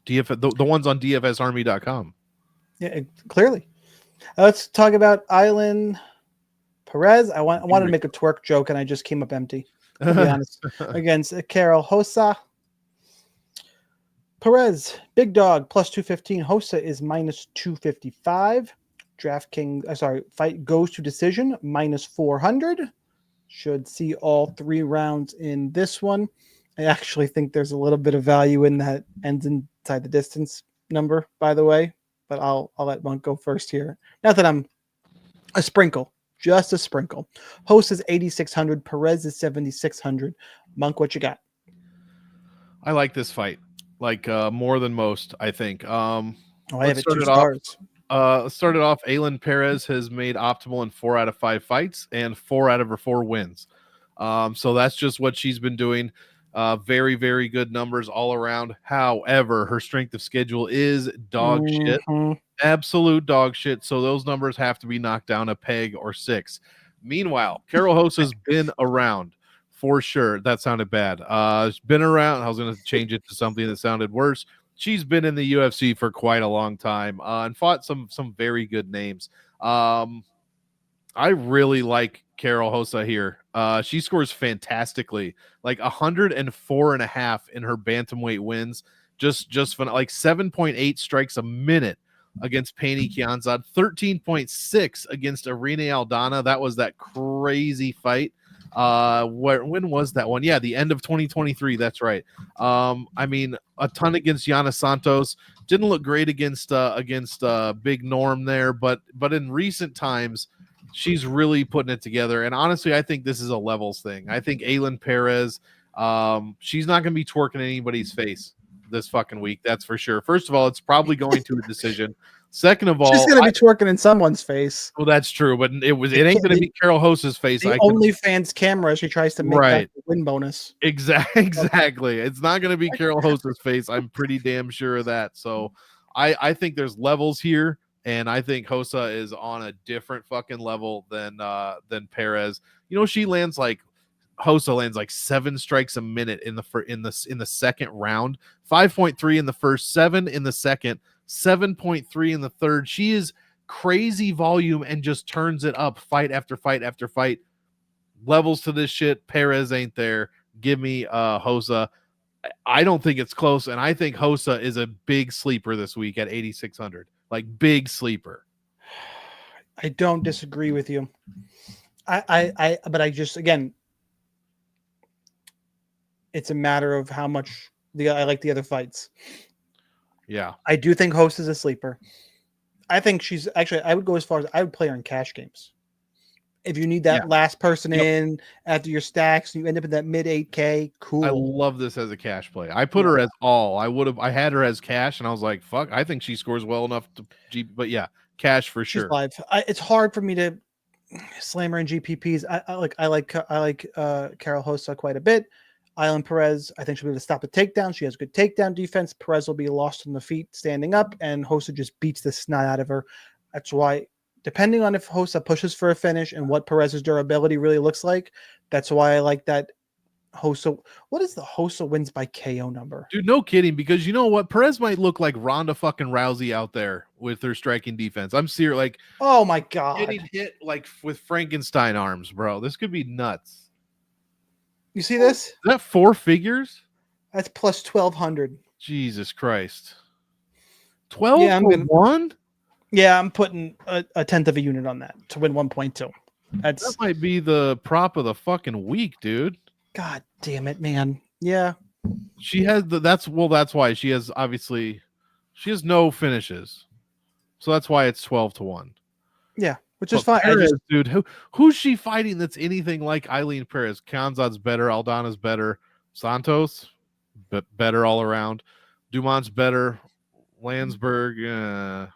The ones on DFSArmy.com. Yeah, clearly. Let's talk about Island Perez. I wanted to make a twerk joke and I just came up empty, to be honest. Against Carol Hossa. Perez, big dog, plus 215. Hossa is minus 255. Fight goes to decision, minus 400. Should see all 3 rounds in this one. I actually think there's a little bit of value in that ends inside the distance number, by the way. But I'll let Monk go first here. Not that I'm a sprinkle, just a sprinkle. Host is 8,600. Perez is 7,600. Monk, what you got? I like this fight, like more than most, I think. I have it 2 stars. Started off, Aylin Perez has made optimal in 4 out of 5 fights and 4 out of her 4 wins. So that's just what she's been doing. Very, very good numbers all around. However, her strength of schedule is dog shit, absolute dog shit. So those numbers have to be knocked down a peg or 6. Meanwhile, Carol Host has been around for sure. That sounded bad. She's been around. I was going to change it to something that sounded worse. She's been in the UFC for quite a long time and fought some very good names. I really like Carol Hosa here. She scores fantastically, like 104.5 in her bantamweight wins. Just fun, like 7.8 strikes a minute against Paney Kianzad, 13.6 against Irene Aldana. That was that crazy fight. When was that one? Yeah, the end of 2023. That's right. I mean, a ton against Yana Santos. Didn't look great against Big Norm there, but in recent times, she's really putting it together. And honestly, I think this is a levels thing. I think Aylin Perez, she's not going to be twerking in anybody's face this fucking week. That's for sure. First of all, it's probably going to a decision. Second of all, she's going to be twerking in someone's face. Well, that's true, but it ain't going to be Carol Hosa's face. The OnlyFans camera she tries to make right. that win bonus. Exactly. It's not going to be Carol Hosa's face. I'm pretty damn sure of that. So I think there's levels here, and I think Hosa is on a different fucking level than Perez. You know, Hosa lands like 7 strikes a minute in the second round, 5.3 in the first, 7 in the second, 7.3 in the third. She is crazy volume and just turns it up fight after fight after fight. Levels to this shit. Perez ain't there. Give me Hosa. I don't think it's close, and I think Hosa is a big sleeper this week at 8,600. Like big sleeper. I don't disagree with you. But I just, again, it's a matter of how much I like the other fights. Yeah. I do think Hosa is a sleeper. I think she's actually, I would go as far as I would play her in cash games. If you need that last person in after your stacks, you end up in that mid 8K. Cool. I love this as a cash play. I put her as all. I had her as cash, and I was like, fuck, I think she scores well enough to but yeah, cash for sure. She's live. It's hard for me to slam her in GPPs. I like Carol Hosa quite a bit. Aylin Perez, I think she'll be able to stop a takedown. She has good takedown defense. Perez will be lost on the feet standing up, and Hosa just beats the snot out of her. That's why, depending on if Hosa pushes for a finish and what Perez's durability really looks like, that's why I like that Hosa. What is the Hosa wins by KO number? Dude, no kidding, because you know what? Perez might look like Ronda fucking Rousey out there with her striking defense. I'm serious. Like, oh my God. Getting hit like with Frankenstein arms, bro. This could be nuts. You see this? Is that 4 figures? That's plus 1,200. Jesus Christ. 12 for 1? Yeah, I'm putting a tenth of a unit on that to win 1.2. That might be the prop of the fucking week, dude. God damn it, man. Yeah. She has that's why she has no finishes. So that's why it's 12 to 1. Yeah, which is fine. Perez, dude, who's she fighting that's anything like Aylin Perez? Kanzad's better, Aldana's better, Santos better all around, Dumont's better, Landsberg,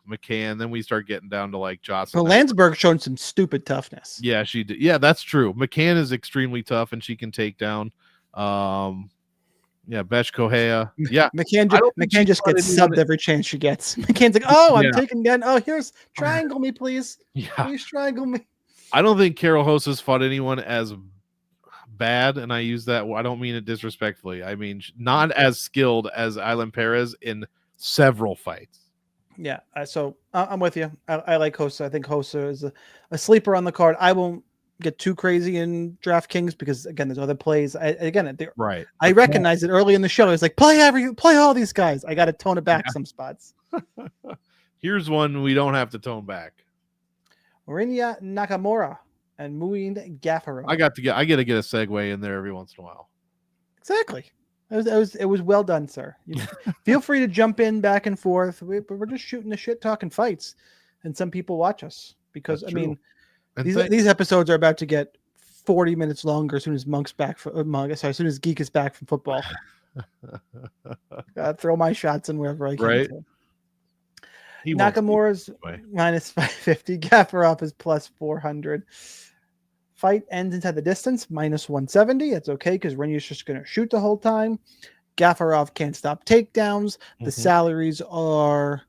McCann. Then we start getting down to like Jocelyn. Well, Landsberg showing some stupid toughness. Yeah, she did. Yeah, that's true. McCann is extremely tough, and she can take down. Yeah, Besh Kohea. Yeah, McCann just gets subbed every chance she gets. McCann's like, oh, I'm taking down. Oh, here's triangle me, please. Yeah, please triangle me. I don't think Carol Hosa's fought anyone as bad, and I use that. I don't mean it disrespectfully. I mean not as skilled as Aylin Perez in several fights. Yeah, so I'm with you. I like Hosa. I think Hosa is a sleeper on the card. I won't get too crazy in DraftKings because again, there's other plays. Right. I recognize it early in the show. It's like play all these guys. I got to tone it back some spots. Here's one we don't have to tone back. Rinya Nakamura and Muin Gaffarov. I got to get a segue in there every once in a while. Exactly. It was well done, sir. Feel free to jump in back and forth. We're just shooting the shit, talking fights, and some people watch us because I mean, these episodes are about to get 40 minutes longer as soon as as soon as Geek is back from football. Throw my shots in wherever I can. Right. Nakamura's minus 550. Gaffarov is plus 400. Fight ends inside the distance, minus 170. It's okay because Renya's just going to shoot the whole time. Gaffarov can't stop takedowns. The salaries are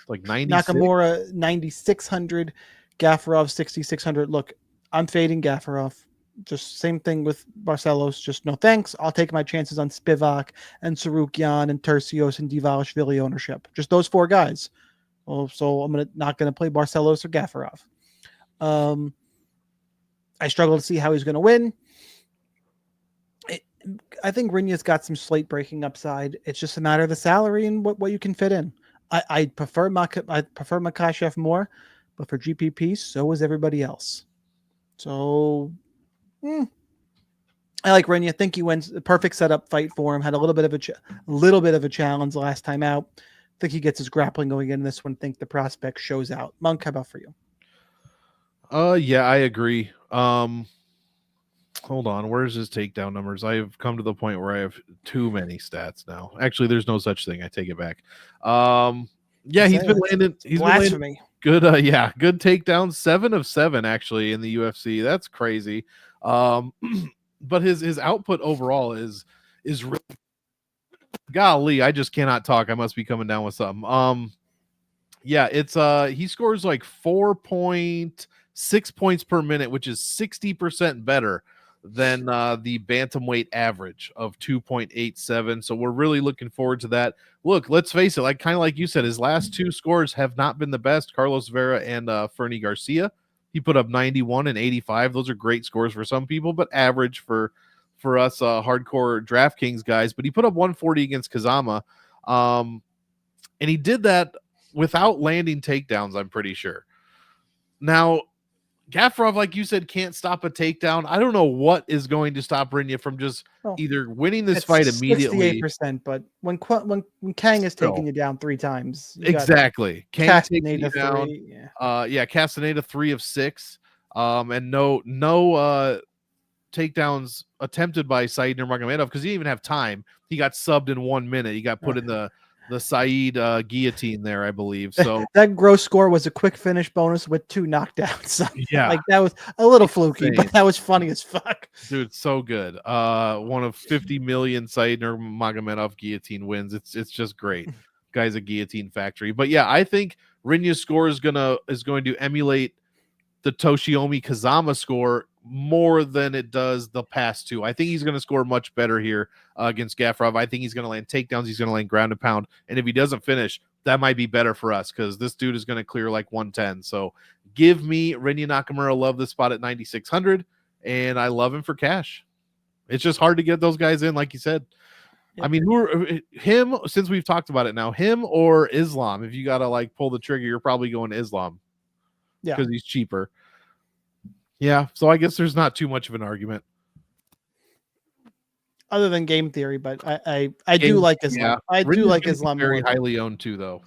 like 90. Nakamura 9,600, Gaffarov 6,600. Look, I'm fading Gaffarov. Just same thing with Barcelos. Just no thanks. I'll take my chances on Spivak and Tsarukyan and Tercios and Divalishvili ownership. Just those 4 guys. Well, so I'm not gonna play Barcelos or Gaffarov. I struggle to see how he's going to win. I think Rinya's got some slate breaking upside. It's just a matter of the salary and what you can fit in. I prefer Makhachev more, but for GPP, so is everybody else. So I like Rinya. Think he wins. The perfect setup fight for him. Had a little bit of a challenge last time out. Think he gets his grappling going in this one. Think the prospect shows out. Monk, how about for you? Yeah, I agree. Hold on, where's his takedown numbers? I've come to the point where I have too many stats now. Actually, there's no such thing. I take it back. Yeah, he's been landing good. Yeah, good takedowns. 7 of 7 actually in the UFC. That's crazy. But his output overall is really, golly, I just cannot talk. I must be coming down with something. Yeah, it's he scores like 4.6 points per minute, which is 60% better than the bantamweight average of 2.87. So we're really looking forward to that. Look, let's face it, like kind of like you said, his last 2 scores have not been the best. Carlos Vera and Fernie Garcia. He put up 91 and 85. Those are great scores for some people, but average for us hardcore DraftKings guys. But he put up 140 against Kazama. And he did that without landing takedowns, I'm pretty sure. Now, Gaffarov, like you said, can't stop a takedown. I don't know what is going to stop Rinya from just either winning this fight immediately. 68%, but when Kang is taking you down 3 times, exactly. Kang taking you down. 3. Yeah, Castaneda 3 of 6. And no takedowns attempted by Said Nurmagomedov because he didn't even have time. He got subbed in 1 minute. He got put in the Said guillotine there, I believe. So that gross score was a quick finish bonus with 2 knockdowns. Yeah, like that was a little fluky, but that was funny as fuck. Dude, so good. One of 50 million Said Nurmagomedov guillotine wins. It's just great. Guy's a guillotine factory. But yeah, I think Rinya's score is going to emulate the Toshiomi Kazama score more than it does the past 2. I think he's going to score much better here against Gaffarov. I think he's going to land takedowns. He's going to land ground and pound. And if he doesn't finish, that might be better for us because this dude is going to clear like 110. So give me Rinya Nakamura. Love this spot at 9,600, and I love him for cash. It's just hard to get those guys in, like you said. Yeah. I mean, him, since we've talked about it now, him or Islam, if you got to like pull the trigger, you're probably going Islam. Yeah, because he's cheaper. Yeah, so I guess there's not too much of an argument, other than game theory. But I do like Islam. Yeah. I do like Islam. Very highly owned too, though.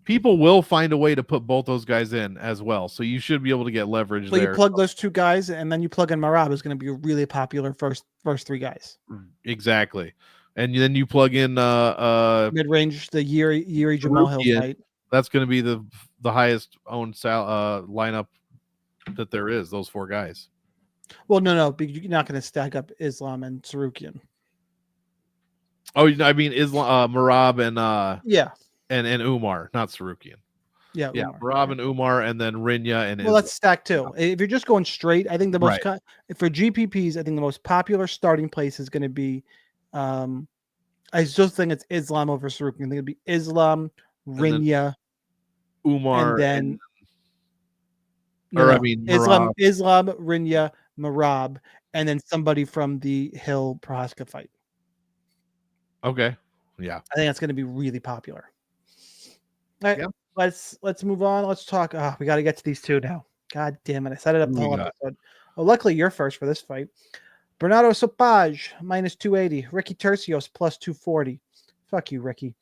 People will find a way to put both those guys in as well, so you should be able to get leverage there. You plug those 2 guys, and then you plug in Marab, is going to be a really popular first 3 guys. Exactly, and then you plug in mid-range, the Yuri Jamal Hill fight. That's going to be the highest owned lineup that there is. Those 4 guys. Well, no, you're not going to stack up Islam and Tsarukyan. Oh, I mean Islam, Marab, and yeah, and Umar, not Tsarukyan. Yeah, Marab and Umar, and then Rinya and. Well, let's stack 2. If you're just going straight, I think the most for GPPs, I think the most popular starting place is going to be. I still think it's Islam over Tsarukyan. I think it'd be Islam, Rinya, Umar, and then. Islam, Rinya, Marab, and then somebody from the Hill Prohaska fight. Okay. Yeah. I think that's going to be really popular. All right, let's move on. Let's talk. We got to get to these 2 now. God damn it. I set it up the whole episode. Well, luckily you're first for this fight. Bernardo Sopage, -280. Ricky Tercios, +240. Fuck you, Ricky.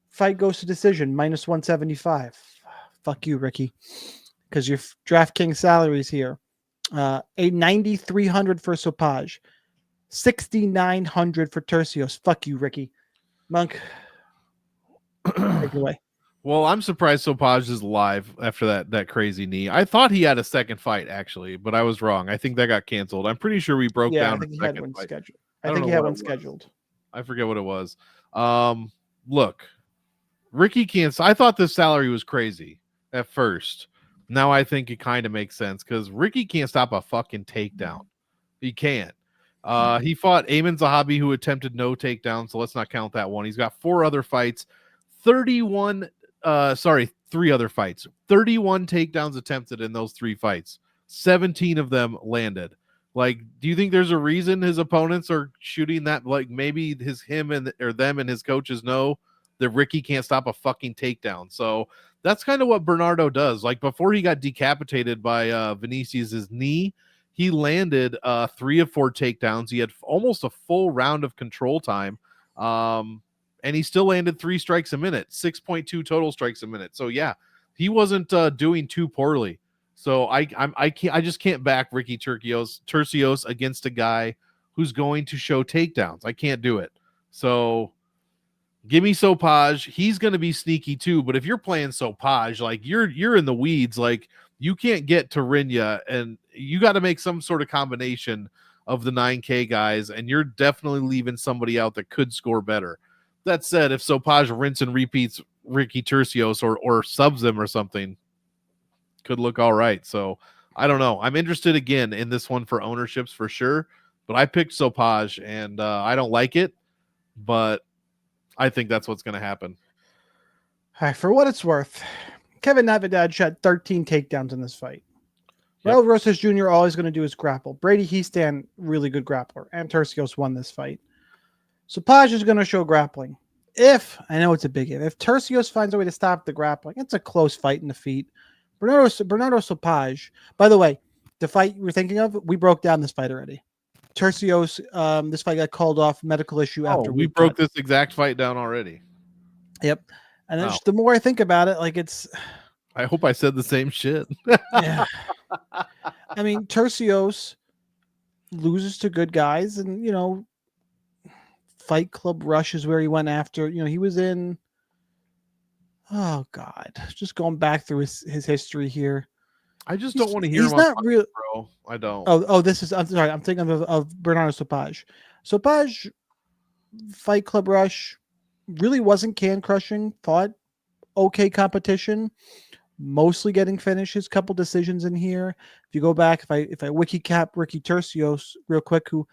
Fight goes to decision, -175. Fuck you, Ricky. Because your DraftKings salaries here. A 9,300 for Sopage. 6,900 for Tercios. Fuck you, Ricky. Monk, take it away. Well, I'm surprised Sopage is alive after that crazy knee. I thought he had a second fight, actually, but I was wrong. I think that got canceled. I'm pretty sure we broke down. I think he had one scheduled. I think he had one scheduled. I forget what it was. Look, Ricky can't. I thought this salary was crazy at first. Now I think it kind of makes sense because Ricky can't stop a fucking takedown. He can't. He fought Ayman Zahabi, who attempted no takedown, so let's not count that one. He's got 4 other fights. 31 3 other fights. 31 takedowns attempted in those 3 fights. 17 of them landed. Like, do you think there's a reason his opponents are shooting that? Like, maybe him or them and his coaches know that Ricky can't stop a fucking takedown. So that's kind of what Bernardo does. Like, before he got decapitated by Vinicius's knee, he landed 3 of 4 takedowns. He had almost a full round of control time. And he still landed 3 strikes a minute, 6.2 total strikes a minute. So yeah, he wasn't doing too poorly. So I just can't back Ricky Turcios against a guy who's going to show takedowns. I can't do it. So give me Sopaj. He's going to be sneaky too. But if you're playing Sopaj, like you're in the weeds, like you can't get to Rinya, and you got to make some sort of combination of the 9K guys, and you're definitely leaving somebody out that could score better. That said, if Sopaj rinse and repeats Ricky Turcios or subs him or something, could look all right. So I don't know. I'm interested again in this one for ownerships for sure, but I picked Sopaj, and I don't like it, but I think that's what's going to happen. All right, for what it's worth, Kevin Natividad shot 13 takedowns in this fight. Raul Rosas Jr. all he's going to do is grapple. Brady Heastan, really good grappler, and Turcios won this fight. Sopaj is going to show grappling. I know it's a big if Turcios finds a way to stop the grappling, it's a close fight in the feet. Bernardo Sopaj, by the way, the fight you were thinking of, we broke down this fight already. Turcios, this fight got called off, medical issue after we broke this exact fight down already. Yep. And then the more I think about it, like I hope I said the same shit. Yeah. I mean, Turcios loses to good guys, and Fight Club Rush is where he went after. He was in. Oh God, just going back through his history here. I just don't want to hear him. He's not real, bro. I don't. Oh, this is. I'm sorry. I'm thinking of Bernardo Sopaj. Sopaj, Fight Club Rush, really wasn't can crushing. Fought okay competition, mostly getting finishes. Couple decisions in here. If you go back, if I wiki cap Ricky Turcios real quick, who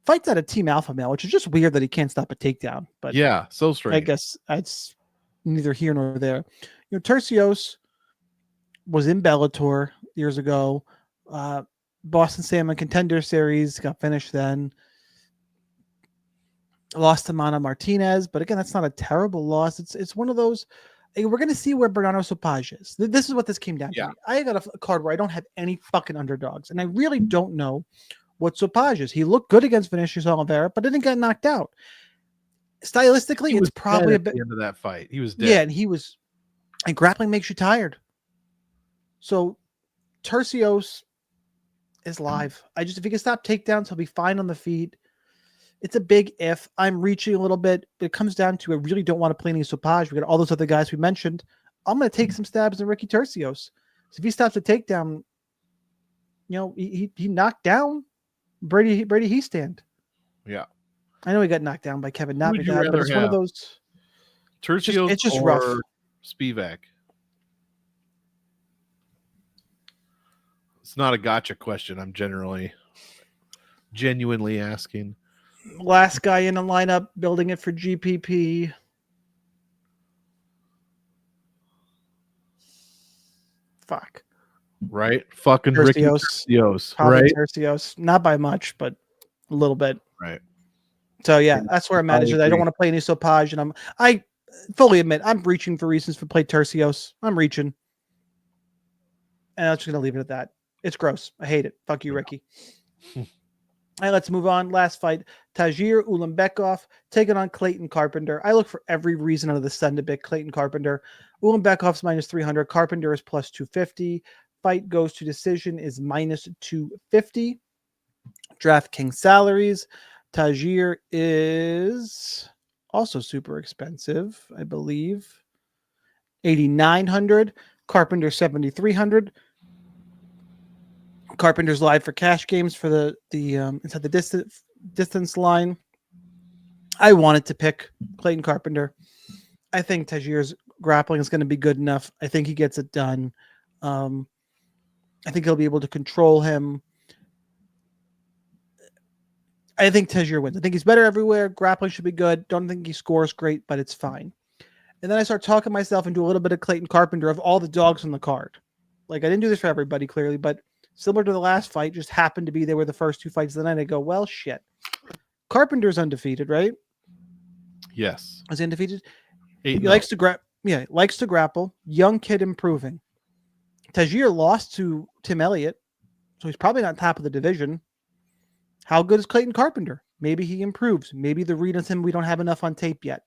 fights at a Team Alpha Male, which is just weird that he can't stop a takedown. But yeah, so strange. I guess it's neither here nor there. Turcios was in Bellator years ago. Boston Salmon Contender Series got finished then. Lost to Mana Martinez, but again, that's not a terrible loss. It's one of those. We're going to see where Bernardo Sopaj is. This is what this came down to. I got a card where I don't have any fucking underdogs, and I really don't know what Sopaj is. He looked good against Vinicius Oliveira, but didn't get knocked out. Stylistically, it's probably a bit. At the end of that fight, he was dead. Yeah, and grappling makes you tired. So Turcios is live. If he can stop takedowns, he'll be fine on the feet. It's a big if. I'm reaching a little bit, but it comes down to I really don't want to play any Sopaj. We got all those other guys we mentioned. I'm going to take some stabs in Ricky Turcios. So if he stops a takedown, he knocked down Brady Heastan. Yeah. I know he got knocked down by Kevin Natividad, but it's one of those. Turcios it's just or rough. Spivak? It's not a gotcha question. I'm genuinely asking. Last guy in the lineup, building it for GPP. Fuck. Right? Fucking Turcios. Ricky Turcios. Probably right? Turcios. Not by much, but a little bit. Right. So yeah, that's where I'm at. I don't want to play any Sopaj, and I fully admit I'm reaching for reasons to play Turcios. I'm reaching. And I'm just going to leave it at that. It's gross. I hate it. Fuck you, Ricky. All right, let's move on. Last fight. Tagir Ulanbekov taking on Clayton Carpenter. I look for every reason under the sun to pick Clayton Carpenter. Ulanbekov's minus 300. Carpenter is plus 250. Fight goes to decision is minus 250. DraftKings salaries. Tagir is also super expensive, I believe. 8,900. Carpenter 7,300. Carpenter's live for cash games for the inside the distance line. I wanted to pick Clayton Carpenter. I think Tagir's grappling is going to be good enough. I think he gets it done. I think he'll be able to control him. I think Tagir wins. I think he's better everywhere. Grappling should be good. Don't think he scores great, but it's fine. And then I start talking myself into a little bit of Clayton Carpenter of all the dogs on the card. Like, I didn't do this for everybody, clearly, but similar to the last fight, just happened to be there were the first 2 fights of the night. I go, well, shit. Carpenter's undefeated, right? Yes. Is he undefeated? He 8-0. likes to likes to grapple. Young kid improving. Tajir lost to Tim Elliott, so he's probably not top of the division. How good is Clayton Carpenter? Maybe he improves. Maybe the read on him, we don't have enough on tape yet.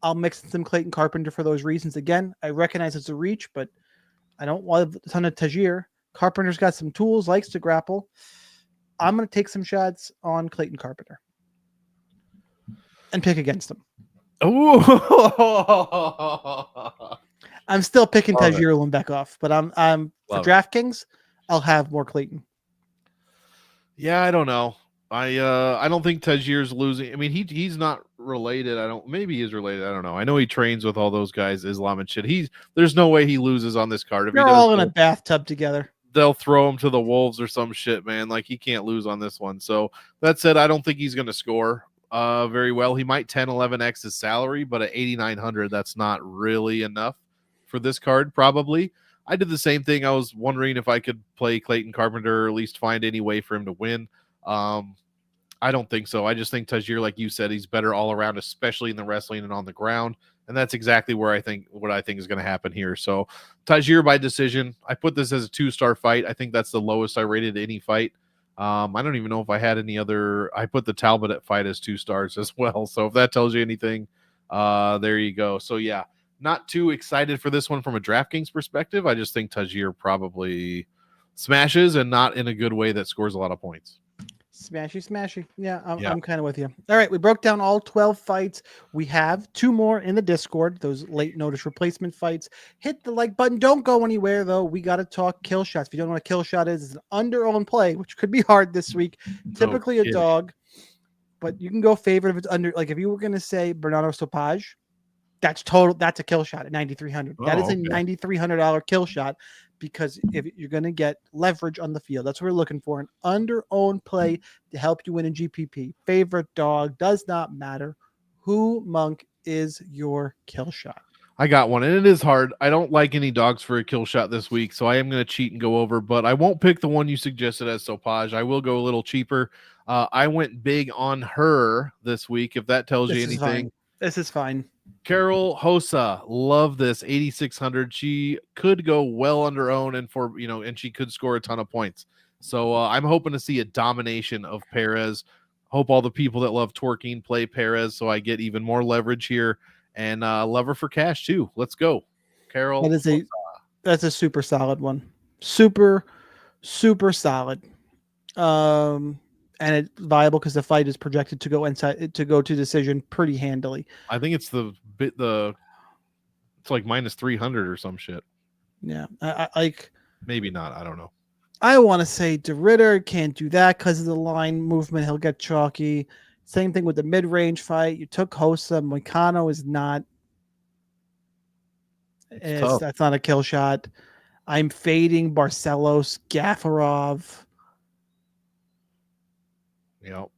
I'll mix in some Clayton Carpenter for those reasons. Again, I recognize it's a reach, but I don't want a ton of Tajir. Carpenter's got some tools, likes to grapple. I'm going to take some shots on Clayton Carpenter and pick against him. Ooh. I'm still picking Love Tajir Lundbekoff, but I'm for Love DraftKings, I'll have more Clayton. Yeah, I don't know. I don't think Tajir's losing. I mean, he's not related. Maybe he is related. I don't know. I know he trains with all those guys, Islam and shit. There's no way he loses on this card. If They're he does, all in a bathtub together. they'll throw him to the wolves or some shit, man. Like, he can't lose on this one. So that said, I don't think he's going to score very well. He might 11x his salary, but at 8,900, that's not really enough for this card, probably. I did the same thing. I was wondering if I could play Clayton Carpenter or at least find any way for him to win. I don't think so. I just think Tajir, like you said, he's better all around, especially in the wrestling and on the ground. And that's exactly what I think is going to happen here. So Tajir by decision. I put this as a 2-star fight. I think that's the lowest I rated any fight. I don't even know if I had any other. I put the Talbot fight as 2 stars as well. So if that tells you anything, there you go. So yeah, not too excited for this one from a DraftKings perspective. I just think Tajir probably smashes, and not in a good way that scores a lot of points. Smashy. Yeah, I'm kind of with you. All right, we broke down all 12 fights. We have 2 more in the Discord, those late notice replacement fights. Hit the like button. Don't go anywhere, though. We got to talk kill shots. If you don't know what a kill shot is, it's an under-owned play, which could be hard this week. Typically a dog, but you can go favorite if it's under. Like, if you were going to say Bernardo Stopage, that's a kill shot at 9,300. That is a $9,300 kill shot, because if you're going to get leverage on the field, that's what we're looking for. An under-owned play to help you win in GPP. Favorite dog does not matter. Who, Monk, is your kill shot? I got one, and it is hard. I don't like any dogs for a kill shot this week, so I am going to cheat and go over, but I won't pick the one you suggested as Sopage. I will go a little cheaper. I went big on her this week, if that tells you anything. This is fine. Carol Hosa, love this, 8,600. She could go well under own, and she could score a ton of points. So I'm hoping to see a domination of Perez. Hope all the people that love twerking play Perez, so I get even more leverage here, and love her for cash too. Let's go, Carol. That's a super solid one. Super solid. And it's viable because the fight is projected to go to decision pretty handily. I think it's it's like minus 300 or some shit. Yeah, I like, maybe not. I don't know. I want to say DeRitter can't do that because of the line movement. He'll get chalky. Same thing with the mid-range fight. You took Hosa. Moicano is not. That's not a kill shot. I'm fading Barcelos, Gafarov. Yep.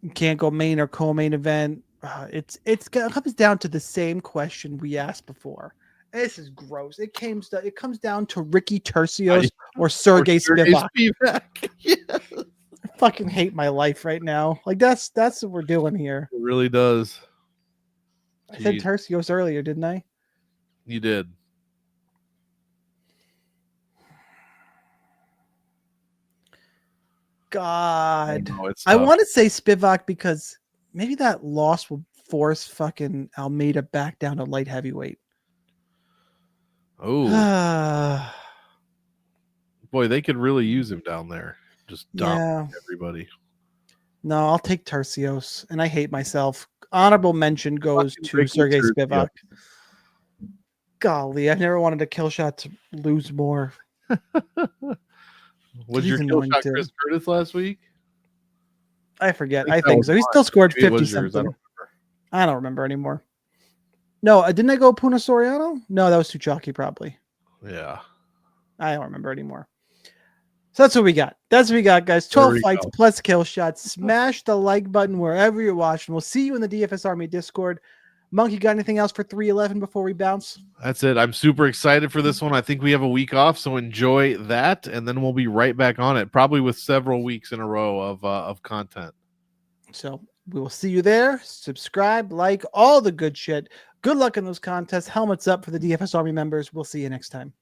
You can't go main or co-main event. It comes down to the same question we asked before. This is gross. It comes down to Ricky Tercios or Sergey Spivak. Yeah. I fucking hate my life right now. Like, that's what we're doing here. It really does. I said Tercios earlier, didn't I? You did. God. I want to say Spivak because maybe that loss will force fucking Almeida back down to light heavyweight. Oh. Boy, they could really use him down there. Just dump everybody. No, I'll take Tercios, and I hate myself. Honorable mention goes to Sergey Spivak. Golly, I never wanted a kill shot to lose more. Was your kill shot Chris Curtis last week? I forget. I think so. He still scored 50 something. I don't remember anymore. No, didn't I go Puna Soriano? No, that was too chalky, probably. Yeah. I don't remember anymore. So that's what we got. That's what we got, guys. 12 fights plus kill shots. Smash the like button wherever you're watching. We'll see you in the DFS Army Discord. Monk, you got anything else for 311 before we bounce? That's it. I'm super excited for this one. I think we have a week off, so enjoy that, and then we'll be right back on it, probably with several weeks in a row of content. So we will see you there. Subscribe, like, all the good shit. Good luck in those contests. Helmets up for the DFS Army members. We'll see you next time.